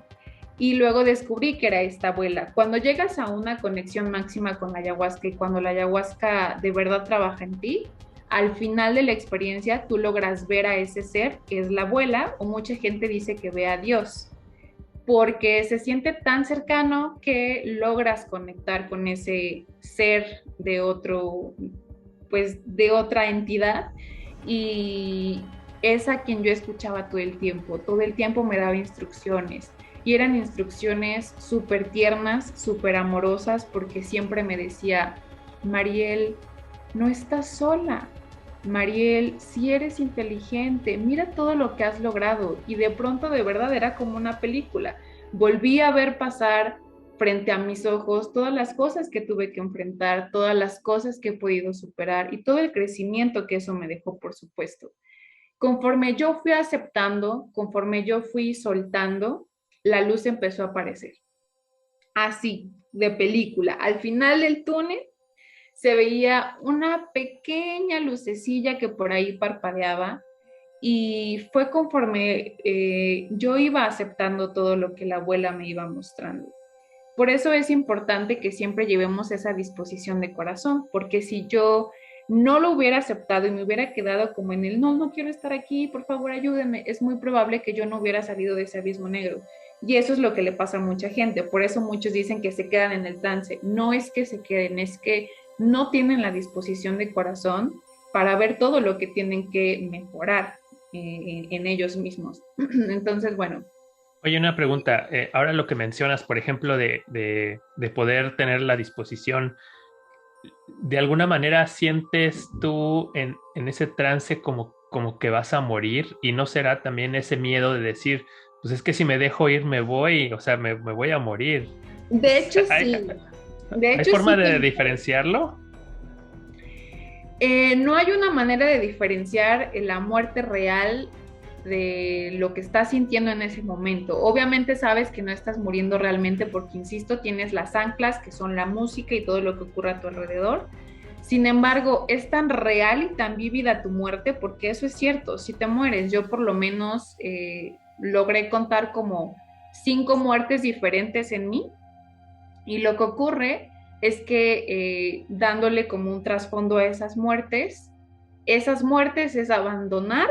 Y luego descubrí que era esta abuela. Cuando llegas a una conexión máxima con la ayahuasca y cuando la ayahuasca de verdad trabaja en ti, al final de la experiencia tú logras ver a ese ser que es la abuela, o mucha gente dice que ve a Dios, porque se siente tan cercano que logras conectar con ese ser de otro, pues de otra entidad, y es a quien yo escuchaba todo el tiempo me daba instrucciones, y eran instrucciones súper tiernas, súper amorosas, porque siempre me decía, Mariel, no estás sola. Mariel, si eres inteligente, mira todo lo que has logrado. Y de pronto de verdad era como una película. Volví a ver pasar frente a mis ojos todas las cosas que tuve que enfrentar, todas las cosas que he podido superar y todo el crecimiento que eso me dejó, por supuesto. Conforme yo fui aceptando, conforme yo fui soltando, la luz empezó a aparecer. Así, de película. Al final del túnel se veía una pequeña lucecilla que por ahí parpadeaba y fue conforme yo iba aceptando todo lo que la abuela me iba mostrando. Por eso es importante que siempre llevemos esa disposición de corazón, porque si yo no lo hubiera aceptado y me hubiera quedado como en el no quiero estar aquí, por favor ayúdenme, es muy probable que yo no hubiera salido de ese abismo negro. Y eso es lo que le pasa a mucha gente. Por eso muchos dicen que se quedan en el trance. No es que se queden, es que no tienen la disposición de corazón para ver todo lo que tienen que mejorar en ellos mismos. Entonces, bueno. Oye, una pregunta. Ahora lo que mencionas, por ejemplo, de poder tener la disposición, ¿de alguna manera sientes tú en ese trance como que vas a morir? ¿Y no será también ese miedo de decir, pues es que si me dejo ir me voy, o sea, me voy a morir? De hecho, sí. ¿Hay forma de diferenciarlo? No hay una manera de diferenciar la muerte real de lo que estás sintiendo en ese momento. Obviamente sabes que no estás muriendo realmente porque, insisto, tienes las anclas que son la música y todo lo que ocurre a tu alrededor. Sin embargo, es tan real y tan vívida tu muerte porque eso es cierto, si te mueres, yo por lo menos logré contar como 5 muertes diferentes en mí y lo que ocurre es que dándole como un trasfondo a esas muertes es abandonar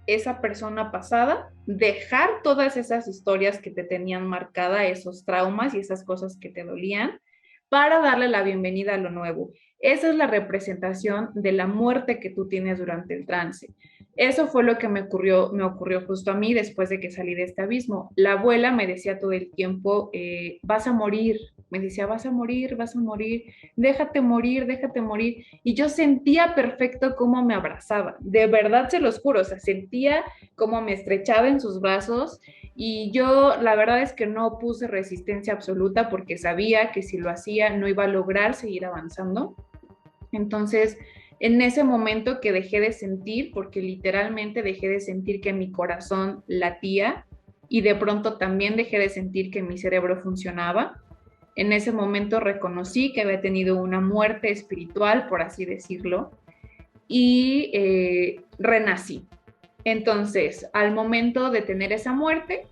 esa persona pasada, dejar todas esas historias que te tenían marcada, esos traumas y esas cosas que te dolían, para darle la bienvenida a lo nuevo. Esa es la representación de la muerte que tú tienes durante el trance. Eso fue lo que me ocurrió justo a mí después de que salí de este abismo. La abuela me decía todo el tiempo, vas a morir, me decía, vas a morir, déjate morir, déjate morir. Y yo sentía perfecto cómo me abrazaba, de verdad se los juro, o sea, sentía cómo me estrechaba en sus brazos y yo la verdad es que no puse resistencia absoluta porque sabía que si lo hacía no iba a lograr seguir avanzando. Entonces, en ese momento que dejé de sentir, porque literalmente dejé de sentir que mi corazón latía y de pronto también dejé de sentir que mi cerebro funcionaba, en ese momento reconocí que había tenido una muerte espiritual, por así decirlo, y renací. Entonces, al momento de tener esa muerte,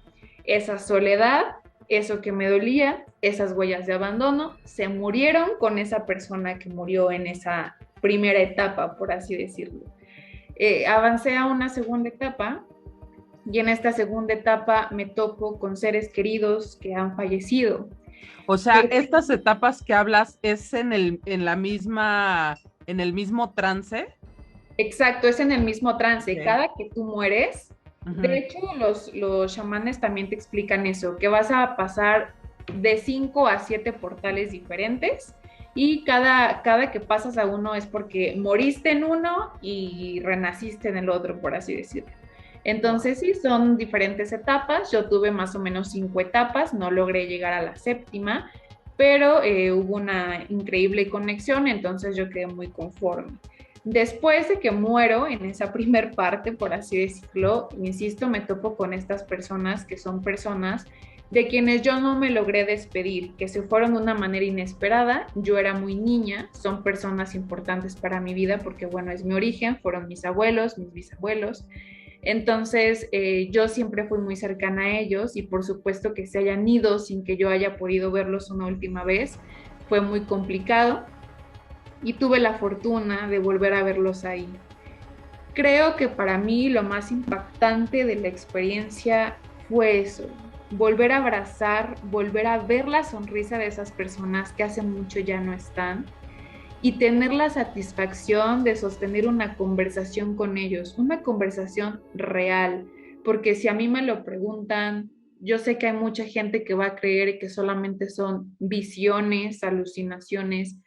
esa soledad, eso que me dolía, esas huellas de abandono, se murieron con esa persona que murió en esa primera etapa, por así decirlo. Avancé a una segunda etapa y en esta segunda etapa me topo con seres queridos que han fallecido. O sea, estas etapas que hablas es en el mismo trance. Exacto, es en el mismo trance. Okay. Cada que tú mueres, de hecho, los chamanes también te explican eso, que vas a pasar de 5 a 7 portales diferentes y cada que pasas a uno es porque moriste en uno y renaciste en el otro, por así decirlo. Entonces, sí, son diferentes etapas. Yo tuve más o menos 5 etapas, no logré llegar a la séptima, pero hubo una increíble conexión, entonces yo quedé muy conforme. Después de que muero en esa primer parte, por así decirlo, insisto, me topo con estas personas que son personas de quienes yo no me logré despedir, que se fueron de una manera inesperada. Yo era muy niña, son personas importantes para mi vida porque, bueno, es mi origen, fueron mis abuelos, mis bisabuelos. Entonces, yo siempre fui muy cercana a ellos y por supuesto que se hayan ido sin que yo haya podido verlos una última vez, fue muy complicado. Y tuve la fortuna de volver a verlos ahí. Creo que para mí lo más impactante de la experiencia fue eso, volver a abrazar, volver a ver la sonrisa de esas personas que hace mucho ya no están y tener la satisfacción de sostener una conversación con ellos, una conversación real, porque si a mí me lo preguntan, yo sé que hay mucha gente que va a creer que solamente son visiones, alucinaciones,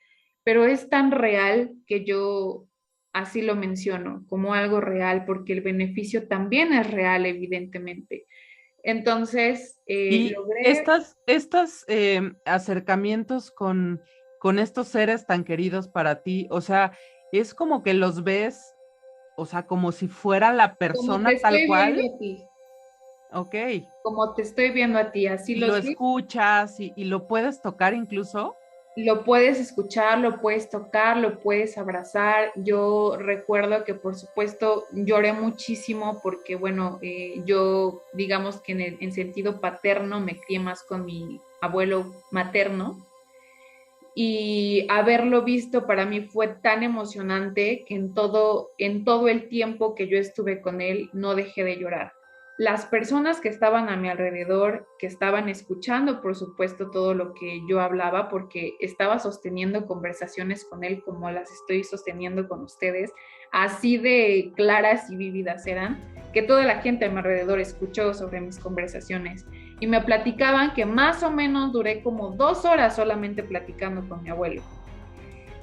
pero es tan real que yo así lo menciono, como algo real, porque el beneficio también es real, evidentemente. Entonces, y logré... estos acercamientos con estos seres tan queridos para ti, o sea, es como que los ves, o sea, como si fuera la persona tal cual. Viendo a ti. Ok. Como te estoy viendo a ti, así lo escuchas y lo puedes tocar incluso. Lo puedes escuchar, lo puedes tocar, lo puedes abrazar. Yo recuerdo que por supuesto lloré muchísimo porque bueno, yo digamos que en sentido paterno me crié más con mi abuelo materno y haberlo visto para mí fue tan emocionante que en todo el tiempo que yo estuve con él no dejé de llorar. Las personas que estaban a mi alrededor, que estaban escuchando, por supuesto, todo lo que yo hablaba, porque estaba sosteniendo conversaciones con él como las estoy sosteniendo con ustedes, así de claras y vívidas eran, que toda la gente a mi alrededor escuchó sobre mis conversaciones y me platicaban que más o menos duré como 2 horas solamente platicando con mi abuelo.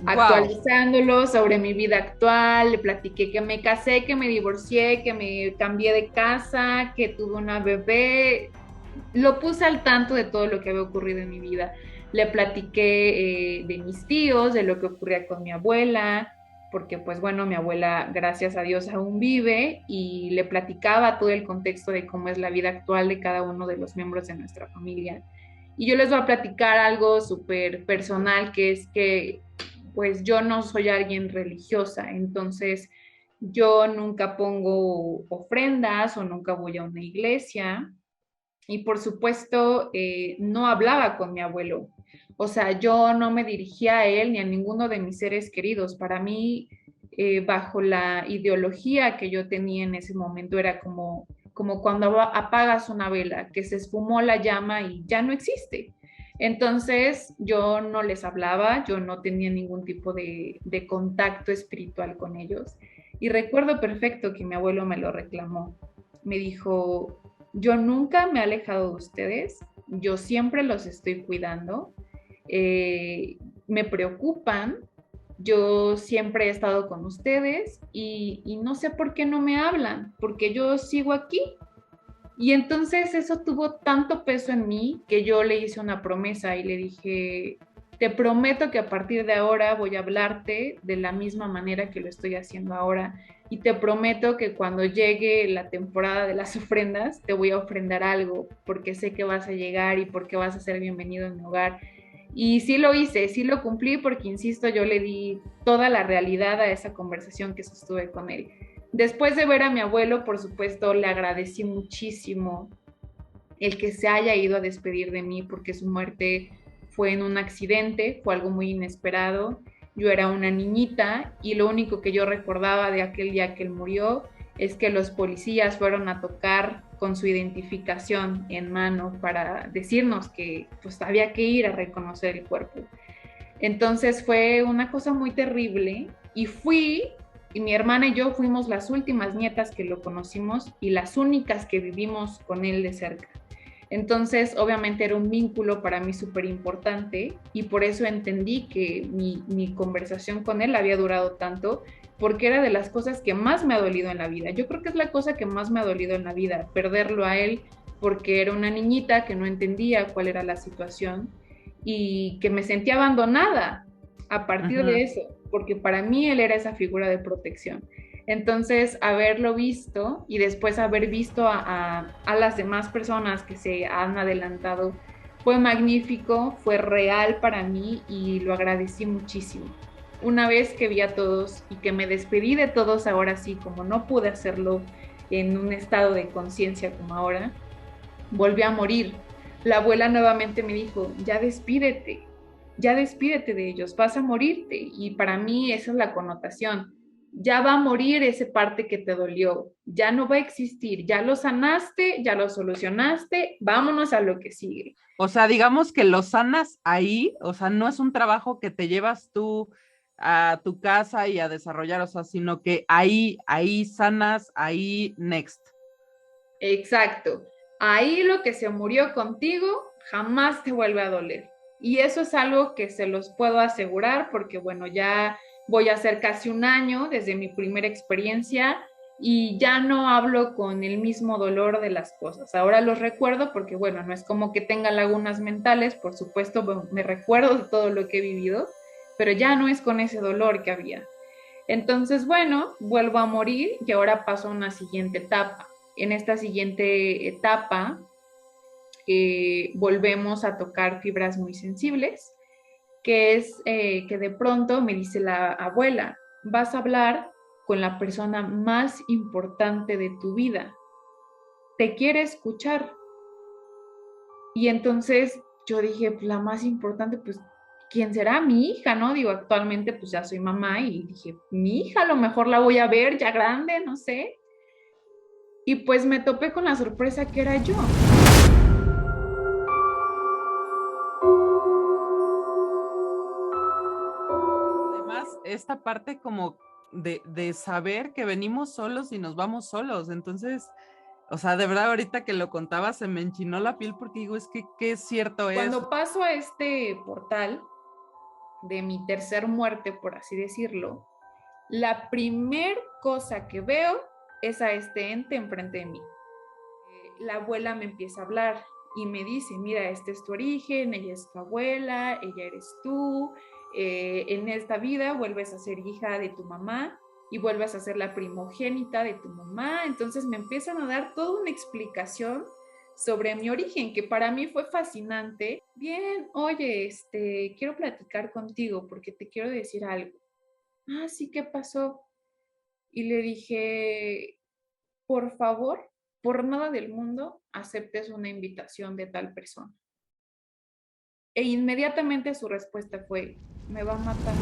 Wow. Actualizándolo sobre mi vida actual, le platiqué que me casé, que me divorcié, que me cambié de casa, que tuve una bebé, lo puse al tanto de todo lo que había ocurrido en mi vida. Le platiqué de mis tíos, de lo que ocurría con mi abuela, porque pues bueno, mi abuela, gracias a Dios, aún vive, y le platicaba todo el contexto de cómo es la vida actual de cada uno de los miembros de nuestra familia. Y yo les voy a platicar algo súper personal, que es que pues yo no soy alguien religiosa, entonces yo nunca pongo ofrendas o nunca voy a una iglesia y por supuesto no hablaba con mi abuelo, o sea, yo no me dirigía a él ni a ninguno de mis seres queridos. Para mí, bajo la ideología que yo tenía en ese momento, era como cuando apagas una vela, que se esfumó la llama y ya no existe. Entonces yo no les hablaba, yo no tenía ningún tipo de contacto espiritual con ellos. Y recuerdo perfecto que mi abuelo me lo reclamó. Me dijo, yo nunca me he alejado de ustedes, yo siempre los estoy cuidando me preocupan. Yo siempre he estado con ustedes y no sé por qué no me hablan, porque yo sigo aquí. Y entonces eso tuvo tanto peso en mí que yo le hice una promesa y le dije, te prometo que a partir de ahora voy a hablarte de la misma manera que lo estoy haciendo ahora. Y te prometo que cuando llegue la temporada de las ofrendas, te voy a ofrendar algo, porque sé que vas a llegar y porque vas a ser bienvenido en mi hogar. Y sí lo hice, sí lo cumplí, porque insisto, yo le di toda la realidad a esa conversación que sostuve con él. Después de ver a mi abuelo, por supuesto, le agradecí muchísimo el que se haya ido a despedir de mí, porque su muerte fue en un accidente, fue algo muy inesperado. Yo era una niñita y lo único que yo recordaba de aquel día que él murió es que los policías fueron a tocar con su identificación en mano para decirnos que pues había que ir a reconocer el cuerpo. Entonces fue una cosa muy terrible y y mi hermana y yo fuimos las últimas nietas que lo conocimos y las únicas que vivimos con él de cerca. Entonces, obviamente era un vínculo para mí súper importante y por eso entendí que mi conversación con él había durado tanto, porque era de las cosas que más me ha dolido en la vida. Yo creo que es la cosa que más me ha dolido en la vida, perderlo a él, porque era una niñita que no entendía cuál era la situación y que me sentía abandonada a partir de eso, porque para mí él era esa figura de protección. Entonces, haberlo visto y después haber visto a las demás personas que se han adelantado fue magnífico, fue real para mí y lo agradecí muchísimo. Una vez que vi a todos y que me despedí de todos ahora sí, como no pude hacerlo en un estado de conciencia como ahora, volví a morir. La abuela nuevamente me dijo, ya despídete de ellos, vas a morirte. Y para mí esa es la connotación. Ya va a morir esa parte que te dolió, ya no va a existir, ya lo sanaste, ya lo solucionaste, vámonos a lo que sigue. O sea, digamos que lo sanas ahí, o sea, no es un trabajo que te llevas tú a tu casa y a desarrollar, o sea, sino que ahí sanas, ahí next. Exacto. Ahí lo que se murió contigo jamás te vuelve a doler. Y eso es algo que se los puedo asegurar porque, bueno, ya voy a hacer casi un año desde mi primera experiencia y ya no hablo con el mismo dolor de las cosas. Ahora los recuerdo porque, bueno, no es como que tenga lagunas mentales, por supuesto, me recuerdo de todo lo que he vivido, pero ya no es con ese dolor que había. Entonces, bueno, vuelvo a morir y ahora paso a una siguiente etapa. En esta siguiente etapa volvemos a tocar fibras muy sensibles, que es que de pronto me dice la abuela, vas a hablar con la persona más importante de tu vida, te quiere escuchar. Y entonces yo dije, pues la más importante, pues, ¿quién será? Mi hija, ¿no? Digo, actualmente pues ya soy mamá y dije, mi hija, a lo mejor la voy a ver ya grande, no sé. Y pues me topé con la sorpresa que era yo. Además, esta parte como de saber que venimos solos y nos vamos solos, entonces, o sea, de verdad ahorita que lo contaba se me enchinó la piel porque digo, es que qué cierto es. Cuando paso a este portal de mi tercer muerte, por así decirlo, la primer cosa que veo es a este ente enfrente de mí. La abuela me empieza a hablar y me dice, mira, este es tu origen, ella es tu abuela, ella eres tú, en esta vida vuelves a ser hija de tu mamá y vuelves a ser la primogénita de tu mamá. Entonces me empiezan a dar toda una explicación sobre mi origen, que para mí fue fascinante. Bien, oye, quiero platicar contigo porque te quiero decir algo. Ah, sí, ¿qué pasó? Y le dije, por favor, por nada del mundo aceptes una invitación de tal persona. E inmediatamente su respuesta fue, me va a matar.